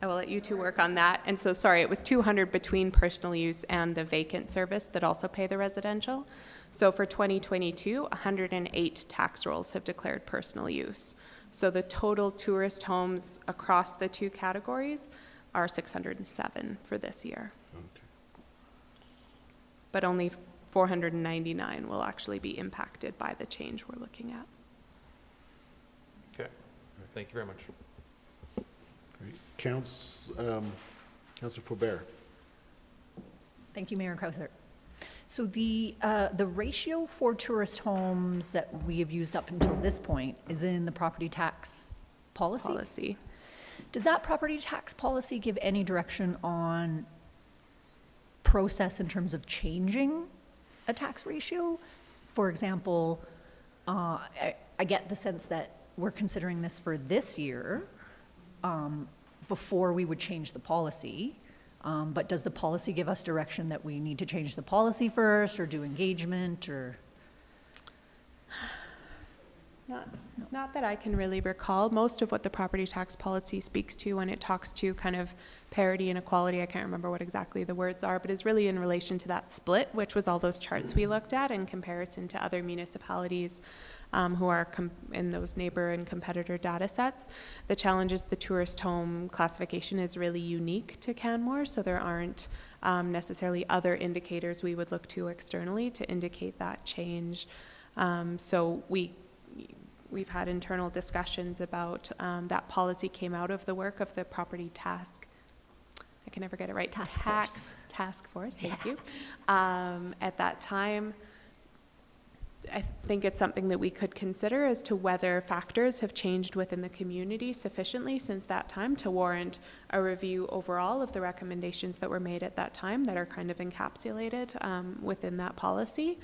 I will let you two work on that. And so, sorry, it was 200 between personal use and the vacant service that also pay the residential. So for 2022, 108 tax rolls have declared personal use. So the total tourist homes across the two categories are 607 for this year. Okay. But only 499 will actually be impacted by the change we're looking at. Okay, thank you very much. Great. Councilor Faubert. Thank you, Mayor Krauser. So the ratio for tourist homes that we have used up until this point is in the property tax policy. Does that property tax policy give any direction on process in terms of changing a tax ratio? For example, I get the sense that we're considering this for this year before we would change the policy. But does the policy give us direction that we need to change the policy first or do engagement or? Not that I can really recall. Most of what the property tax policy speaks to when it talks to kind of parity and equality, I can't remember what exactly the words are, but is really in relation to that split, which was all those charts we looked at in comparison to other municipalities who are in those neighbor and competitor data sets. The challenge is the tourist home classification is really unique to Canmore, so there aren't necessarily other indicators we would look to externally to indicate that change. So we've had internal discussions about that policy came out of the work of the property task. I can never get it right. Task force. Thank you. At that time, I think it's something that we could consider as to whether factors have changed within the community sufficiently since that time to warrant a review overall of the recommendations that were made at that time that are kind of encapsulated within that policy.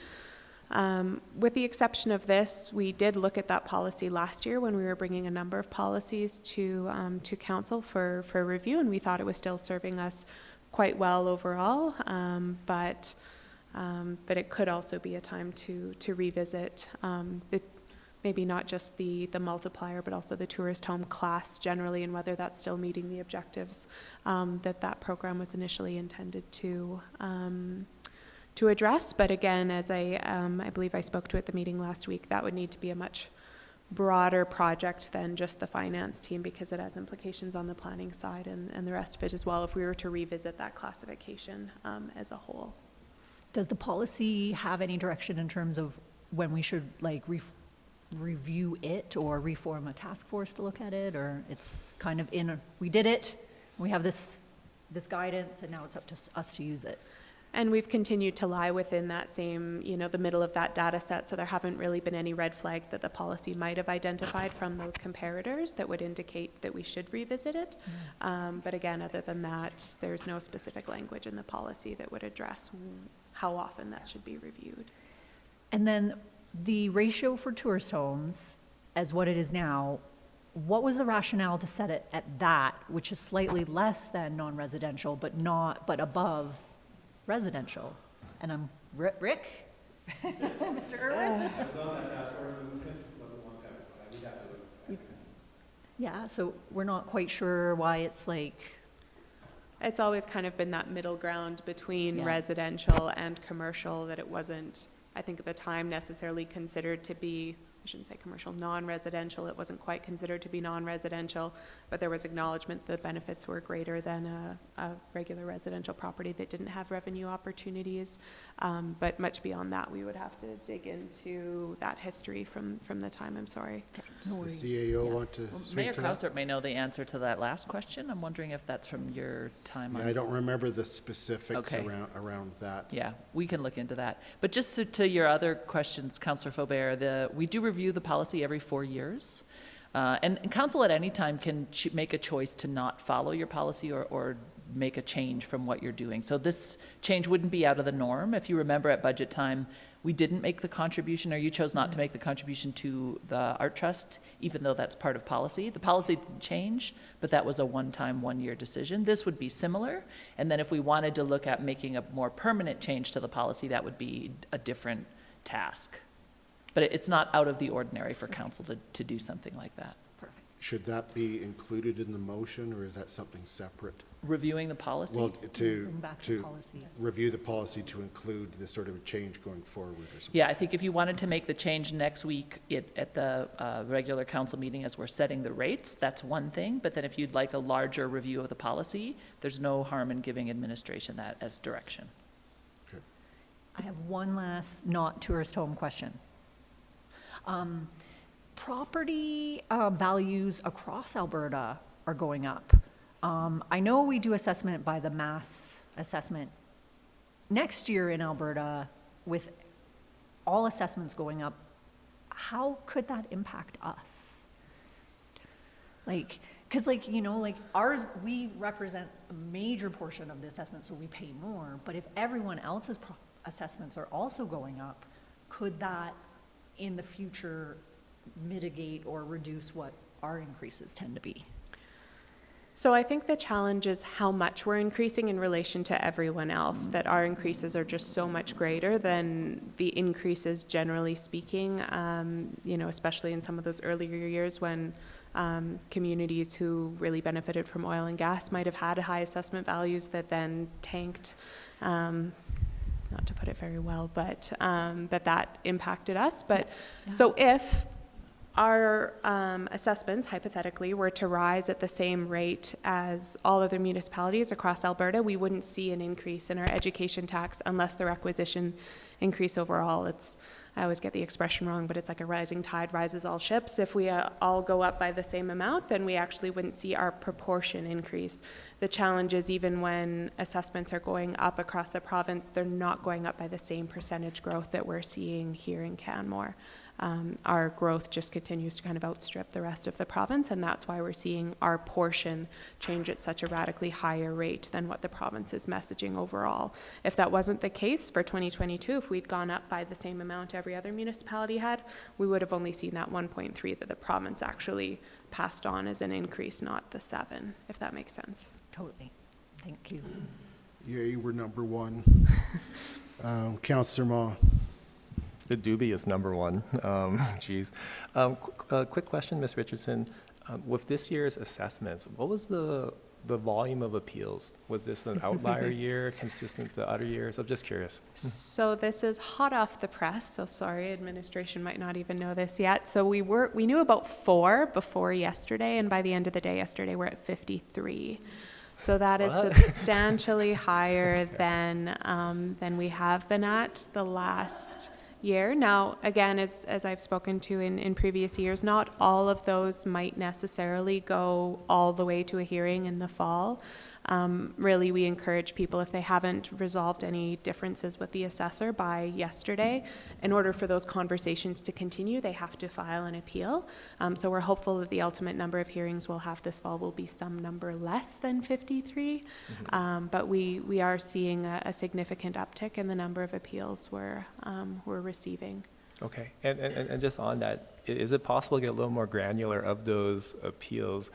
With the exception of this, we did look at that policy last year when we were bringing a number of policies to council for review, and we thought it was still serving us quite well overall. But it could also be a time to revisit maybe not just the multiplier, but also the tourist home class generally, and whether that's still meeting the objectives that program was initially intended to address. But again, as I believe I spoke to at the meeting last week, that would need to be a much broader project than just the finance team because it has implications on the planning side and the rest of it as well if we were to revisit that classification as a whole. Does the policy have any direction in terms of when we should like review it or reform a task force to look at it, or it's kind of we did it, we have this this guidance, and now it's up to us to use it. And we've continued to lie within that same, the middle of that data set, so there haven't really been any red flags that the policy might have identified from those comparators that would indicate that we should revisit it. But again, other than that, there's no specific language in the policy that would address how often that should be reviewed. And then the ratio for tourist homes, as what it is now, what was the rationale to set it at that, which is slightly less than non-residential, but above residential? And I'm, Rick? Mr. Irwin? Yeah, so we're not quite sure why it's like... It's always kind of been that middle ground between Yeah. residential and commercial, that it wasn't, I think at the time, necessarily considered to be, I shouldn't say commercial, non-residential. It wasn't quite considered to be non-residential, but there was acknowledgement that the benefits were greater than a regular residential property that didn't have revenue opportunities. But much beyond that, we would have to dig into that history from the time. I'm sorry. Does the CAO want to Well, speak Mayor to that? Krausert may know the answer to that last question. I'm wondering if that's from your time on. Yeah, I don't remember the specifics Okay. around that. Yeah, we can look into that. But just to your other questions, Councillor Faubert, we do review the policy every 4 years. And council at any time can make a choice to not follow your policy or make a change from what you're doing. So this change wouldn't be out of the norm. If you remember at budget time, we didn't make the contribution, or you chose not to make the contribution to the Art Trust, even though that's part of policy. The policy didn't change, but that was a one-time, one-year decision. This would be similar. And then if we wanted to look at making a more permanent change to the policy, that would be a different task. But it's not out of the ordinary for council to do something like that. Should that be included in the motion, or is that something separate? Reviewing the policy? Well, Bring back the to policy. review the policy to include this sort of change going forward or something? Yeah, I think if you wanted to make the change next week at the regular council meeting as we're setting the rates, that's one thing. But then if you'd like a larger review of the policy, there's no harm in giving administration that as direction. Okay. I have one last not tourist home question. Property values across Alberta are going up. I know we do assessment by the mass assessment. Next year in Alberta, with all assessments going up, how could that impact us? Like, because ours, we represent a major portion of the assessment, so we pay more. But if everyone else's assessments are also going up, could that in the future mitigate or reduce what our increases tend to be? So I think the challenge is how much we're increasing in relation to everyone else, that our increases are just so much greater than the increases generally speaking, especially in some of those earlier years when communities who really benefited from oil and gas might have had high assessment values that then tanked. Not to put it very well, but that impacted us. But so if our assessments, hypothetically, were to rise at the same rate as all other municipalities across Alberta, we wouldn't see an increase in our education tax unless the requisition increase overall. I always get the expression wrong, but it's like a rising tide rises all ships. If we all go up by the same amount, then we actually wouldn't see our proportion increase. The challenge is even when assessments are going up across the province, they're not going up by the same percentage growth that we're seeing here in Canmore. Our growth just continues to kind of outstrip the rest of the province, and that's why we're seeing our portion change at such a radically higher rate than what the province is messaging overall. If that wasn't the case for 2022, if we'd gone up by the same amount every other municipality had, we would have only seen that 1.3 that the province actually passed on as an increase, not the 7, if that makes sense. Totally. Thank you. Yeah, you were number one. Councillor Ma. The doobie is number one. Geez. Quick question, Ms. Richardson. With this year's assessments, what was the volume of appeals? Was this an outlier year, consistent to other years? I'm just curious. So this is hot off the press, so sorry, administration might not even know this yet. So we knew about 4 before yesterday, and by the end of the day yesterday, we're at 53. So that is substantially higher than we have been at the last year. Now, again, as I've spoken to in previous years, not all of those might necessarily go all the way to a hearing in the fall. Really, we encourage people, if they haven't resolved any differences with the assessor by yesterday, in order for those conversations to continue, they have to file an appeal. So we're hopeful that the ultimate number of hearings we'll have this fall will be some number less than 53. But we are seeing a significant uptick in the number of appeals we're receiving. Okay, and just on that, is it possible to get a little more granular of those appeals?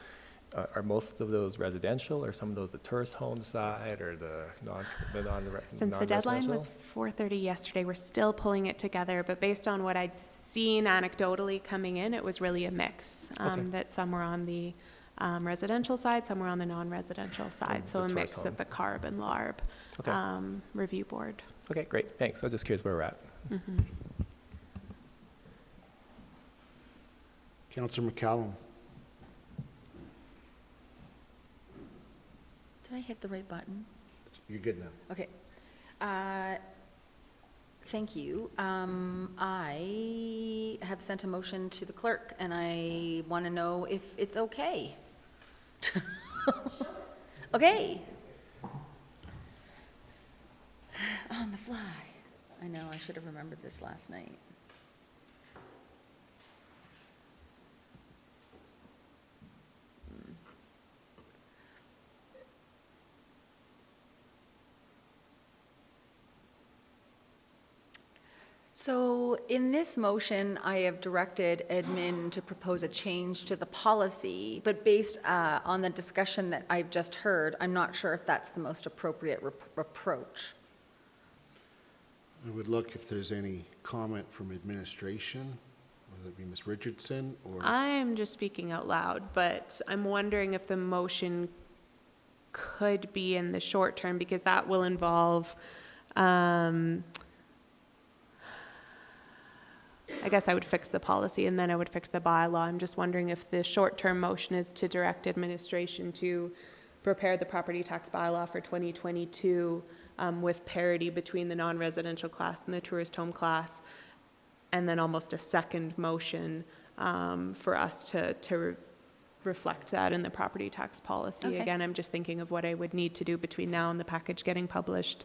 Are most of those residential, or some of those the tourist home side, or the non-residential? Since the deadline was 4:30 yesterday, we're still pulling it together, but based on what I'd seen anecdotally coming in, it was really a mix, that some were on the residential side, some were on the non-residential side, so a mix of the CARB and LARB review board. Okay, great, thanks. I was just curious where we're at. Councillor McCallum. Did I hit the right button? You're good now. Okay. Thank you. I have sent a motion to the clerk, and I want to know if it's okay. Okay. On the fly. I know, I should have remembered this last night. So in this motion, I have directed admin to propose a change to the policy, but based on the discussion that I've just heard, I'm not sure if that's the most appropriate approach. I would look if there's any comment from administration, whether it be Ms. Richardson or... I'm just speaking out loud, but I'm wondering if the motion could be in the short term, because that will involve I guess I would fix the policy and then I would fix the bylaw. I'm just wondering if the short-term motion is to direct administration to prepare the property tax bylaw for 2022 with parity between the non-residential class and the tourist home class, and then almost a second motion for us to reflect that in the property tax policy. Okay. Again, I'm just thinking of what I would need to do between now and the package getting published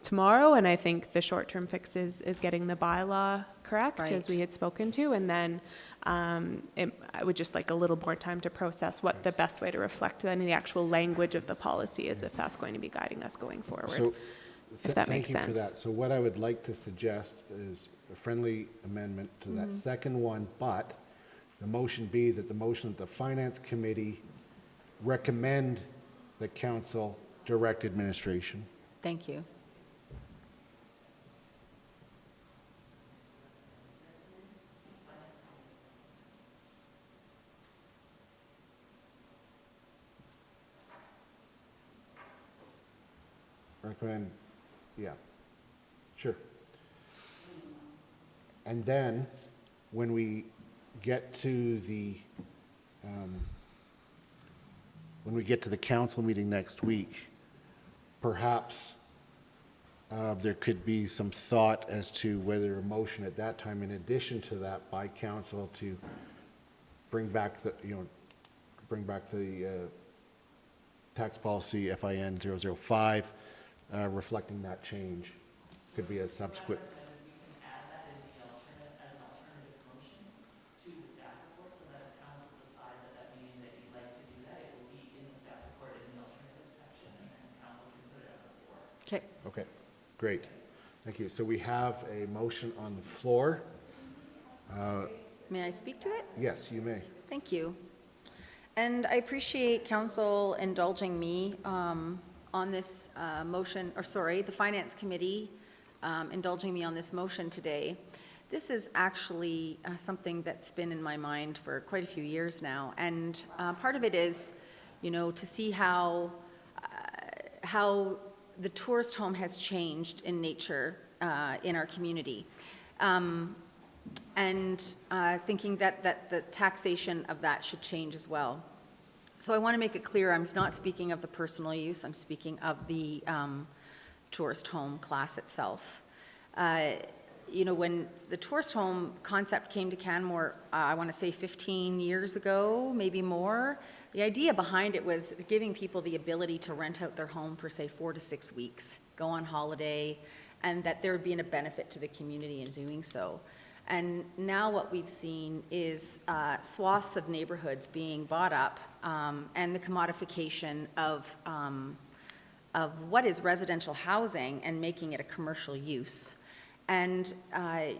tomorrow, and I think the short-term fix is getting the bylaw correct, as we had spoken to, and then I would just like a little more time to process what the best way to reflect then the actual language of the policy is, if that's going to be guiding us going forward, So, if that makes sense. Thank you for that. So what I would like to suggest is a friendly amendment to that second one, but the motion be that the motion that the Finance Committee recommend that Council direct administration. Thank you. Recommend, yeah, sure. And then, when we get to the council meeting next week, perhaps there could be some thought as to whether a motion at that time, in addition to that, by council to bring back the tax policy FIN 005, reflecting that change, could be a subsequent. We can add that as an alternative motion to the staff report, so that if council decides at that meeting that you'd like to do that, it will be in the staff report in the alternative section, and then council can put it on the floor. Okay. Okay, great. Thank you. So we have a motion on the floor. May I speak to it? Yes, you may. Thank you. And I appreciate council indulging me on this motion, or sorry, the Finance Committee indulging me on this motion today. This is actually something that's been in my mind for quite a few years now, and part of it is, you know, to see how the tourist home has changed in nature in our community, and thinking that the taxation of that should change as well. So I want to make it clear, I'm not speaking of the personal use, I'm speaking of the tourist home class itself. You know, when the tourist home concept came to Canmore, I want to say 15 years ago, maybe more, The idea behind it was giving people the ability to rent out their home for, say, 4 to 6 weeks, go on holiday, and that there would be a benefit to the community in doing so. And now what we've seen is swaths of neighborhoods being bought up, and the commodification of what is residential housing and making it a commercial use. And,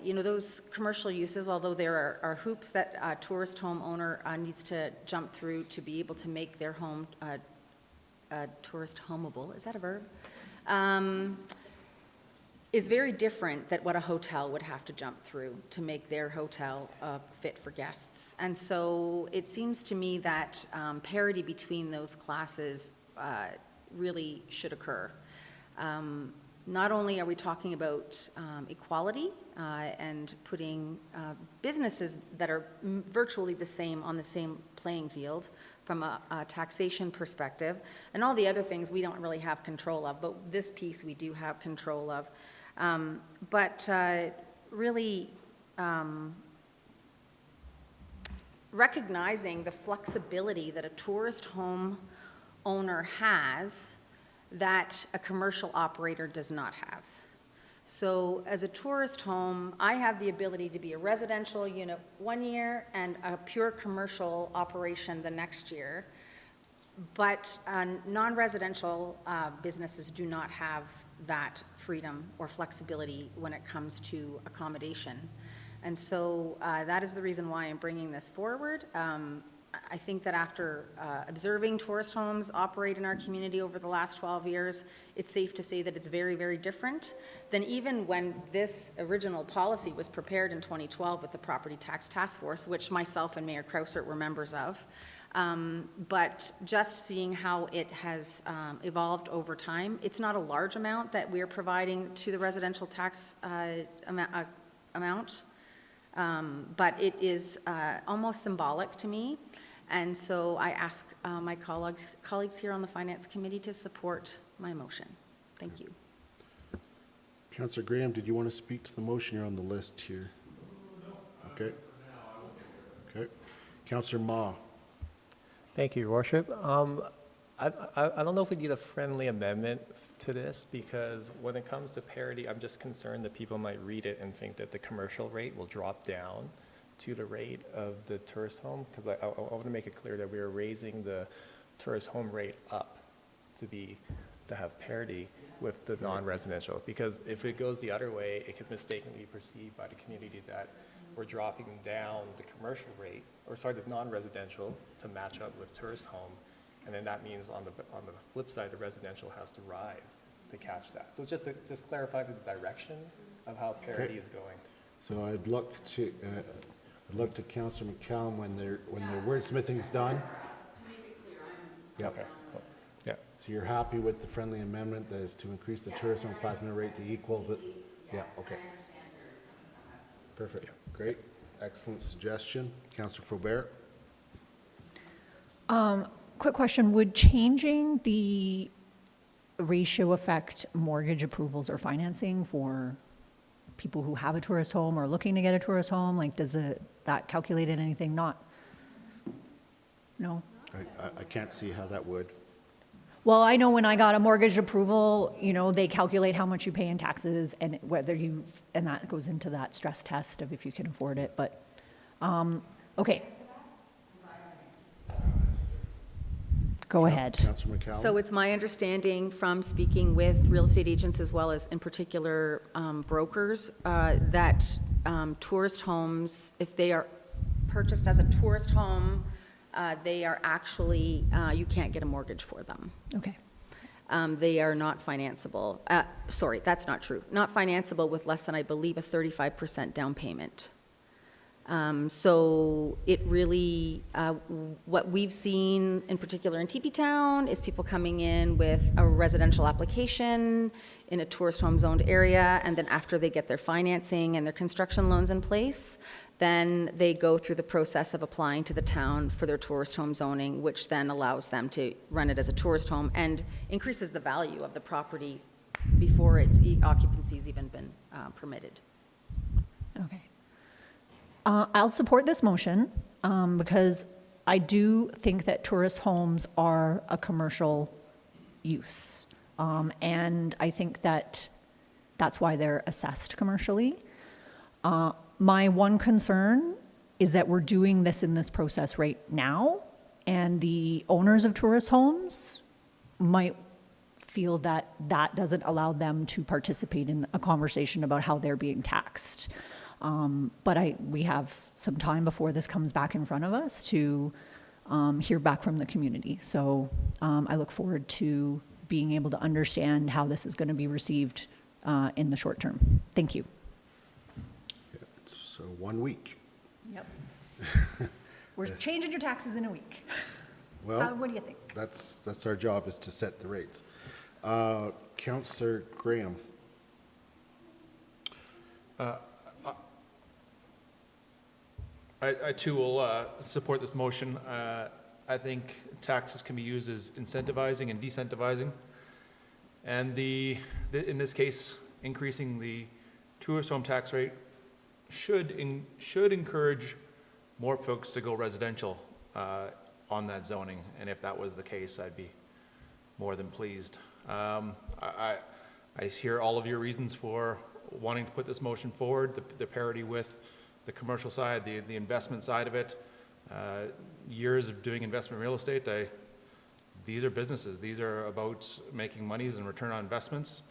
those commercial uses, although there are hoops that a tourist home owner needs to jump through to be able to make their home tourist homeable, is that a verb? Is very different than what a hotel would have to jump through to make their hotel fit for guests. And so it seems to me that parity between those classes really should occur. Not only are we talking about equality and putting businesses that are virtually the same on the same playing field from a taxation perspective, and all the other things we don't really have control of, but this piece we do have control of. Really recognizing the flexibility that a tourist home owner has that a commercial operator does not have. So as a tourist home, I have the ability to be a residential unit one year and a pure commercial operation the next year, but non-residential businesses do not have that freedom or flexibility when it comes to accommodation. And so that is the reason why I'm bringing this forward. I think that after observing tourist homes operate in our community over the last 12 years, it's safe to say that it's very, very different than even when this original policy was prepared in 2012 with the Property Tax Task Force, which myself and Mayor Krausert were members of. But just seeing how it has evolved over time, it's not a large amount that we're providing to the residential tax amount, but it is almost symbolic to me. And so I ask my colleagues here on the Finance Committee to support my motion. Thank you. Councillor Graham, did you want to speak to the motion? You're on the list here. Okay. Okay. Councillor Ma. Thank you, Your Worship. I don't know if we need a friendly amendment to this, because when it comes to parity, I'm just concerned that people might read it and think that the commercial rate will drop down to the rate of the tourist home, because I want to make it clear that we are raising the tourist home rate up to have parity with the non-residential, because if it goes the other way, it could mistakenly be perceived by the community that we're dropping down the commercial rate, or sorry, the non-residential to match up with tourist home, and then that means on the flip side, the residential has to rise to catch that. So it's just to clarify the direction of how parity is going. So I'd look to Councillor McCallum when their wordsmithing's done. To make it clear, Yeah. Okay. Cool. Yeah. So you're happy with the friendly amendment that is to increase the tourist home plasma rate to equal the? Yeah. Okay. Perfect. Great. Excellent suggestion. Councillor Faubert. Quick question, would changing the ratio affect mortgage approvals or financing for people who have a tourist home or looking to get a tourist home? Like, does that calculate in anything? Not? No? I can't see how that would. Well, I know when I got a mortgage approval, they calculate how much you pay in taxes and and that goes into that stress test of if you can afford it, but, okay. Go ahead. Councillor McCallum. So it's my understanding from speaking with real estate agents as well as in particular brokers that tourist homes, if they are purchased as a tourist home, they are actually, you can't get a mortgage for them. Okay. They are not financeable. Sorry, that's not true. Not financeable with less than, I believe, a 35% down payment. So it really, what we've seen in particular in TP Town is people coming in with a residential application in a tourist home zoned area, and then after they get their financing and their construction loans in place, then they go through the process of applying to the town for their tourist home zoning, which then allows them to run it as a tourist home and increases the value of the property before its occupancy's even been permitted. Okay. I'll support this motion because I do think that tourist homes are a commercial use. And I think that that's why they're assessed commercially. My one concern is that we're doing this in this process right now, and the owners of tourist homes might feel that that doesn't allow them to participate in a conversation about how they're being taxed. But we have some time before this comes back in front of us to hear back from the community. So I look forward to being able to understand how this is going to be received in the short term. Thank you. So 1 week. Yep. We're changing your taxes in a week. Well, what do you think? That's our job, is to set the rates. Councillor Graham. I too will support this motion. I think taxes can be used as incentivizing and decentivizing. And in this case, increasing the tourist home tax rate should encourage more folks to go residential on that zoning. And if that was the case, I'd be more than pleased. I hear all of your reasons for wanting to put this motion forward, the parity with the commercial side, the investment side of it. Years of doing investment real estate, these are businesses. These are about making monies and return on investments.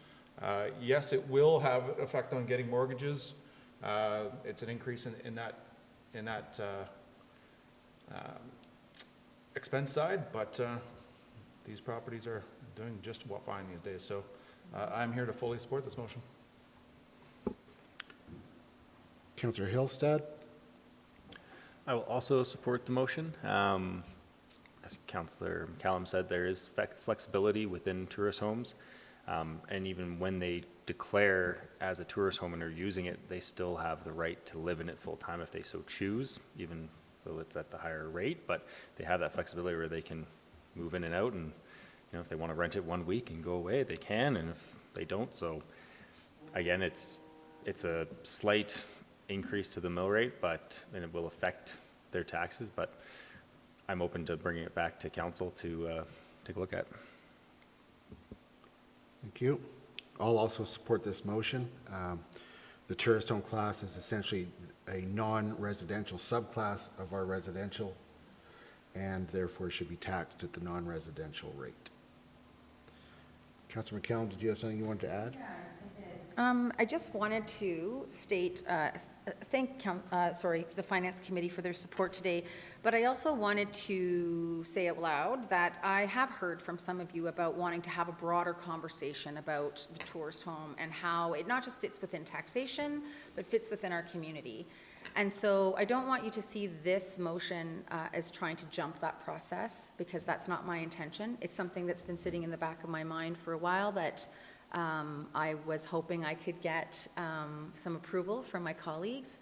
Yes, it will have an effect on getting mortgages. It's an increase in that expense side, but these properties are doing just fine these days. So I'm here to fully support this motion. Councillor Hillstead. I will also support the motion. As Councillor McCallum said, there is flexibility within tourist homes. And even when they declare as a tourist home and are using it, they still have the right to live in it full time if they so choose, even though it's at the higher rate. But they have that flexibility where they can move in and out, and if they want to rent it 1 week and go away, they can, and if they don't. So again, it's a slight increase to the mill rate, and it will affect their taxes, but I'm open to bringing it back to council to take a look at. Thank you. I'll also support this motion. The tourist home class is essentially a non-residential subclass of our residential, and therefore should be taxed at the non-residential rate. Councillor McCallum, did you have something you wanted to add? Yeah, I did. I just wanted to state, thank the Finance Committee for their support today, but I also wanted to say out loud that I have heard from some of you about wanting to have a broader conversation about the tourist home and how it not just fits within taxation, but fits within our community. And so I don't want you to see this motion as trying to jump that process, because that's not my intention. It's something that's been sitting in the back of my mind for a while that I was hoping I could get some approval from my colleagues.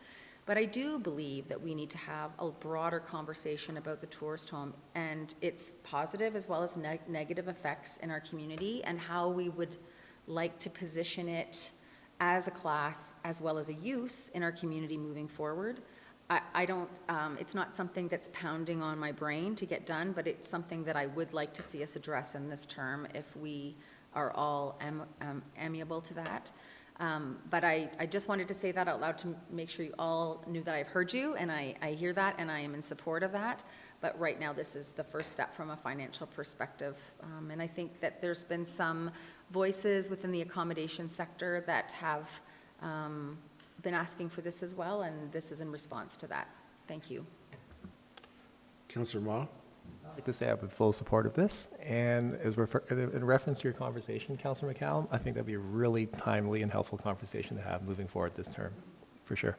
But I do believe that we need to have a broader conversation about the tourist home and its positive as well as negative effects in our community, and how we would like to position it as a class as well as a use in our community moving forward. I don't, it's not something that's pounding on my brain to get done, but it's something that I would like to see us address in this term if we are all amiable to that. But I just wanted to say that out loud to make sure you all knew that I've heard you, and I hear that, and I am in support of that. But right now, this is the first step from a financial perspective. And I think that there's been some voices within the accommodation sector that have been asking for this as well, and this is in response to that. Thank you. Councillor Ma. I'd like to say I'm in full support of this, and in reference to your conversation, Councillor McCallum, I think that'd be a really timely and helpful conversation to have moving forward this term, for sure.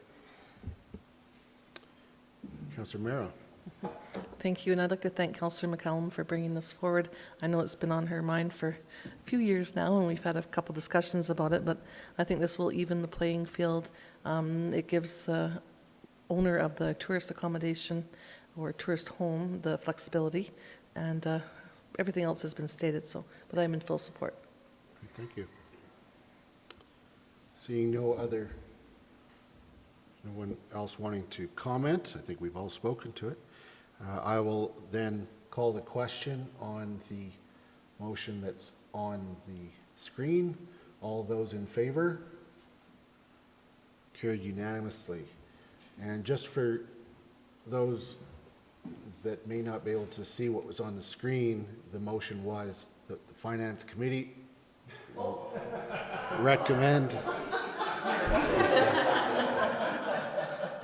Councillor Mera. Thank you, and I'd like to thank Councillor McCallum for bringing this forward. I know it's been on her mind for a few years now, and we've had a couple discussions about it, but I think this will even the playing field. It gives the owner of the tourist accommodation or tourist home the flexibility, and everything else has been stated, but I'm in full support. Thank you. Seeing no one else wanting to comment, I think we've all spoken to it. I will then call the question on the motion that's on the screen. All those in favor? Carried unanimously. And just for those that may not be able to see what was on the screen, the motion was that the Finance Committee recommend.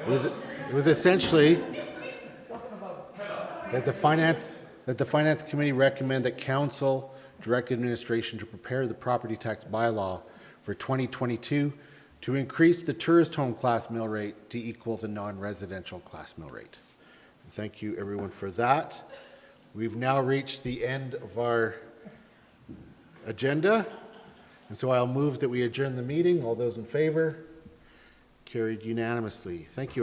It was essentially that the Finance Committee recommend that Council direct administration to prepare the property tax bylaw for 2022 to increase the tourist home class mill rate to equal the non-residential class mill rate. Thank you, everyone, for that. We've now reached the end of our agenda, and so I'll move that we adjourn the meeting. All those in favor? Carried unanimously. Thank you.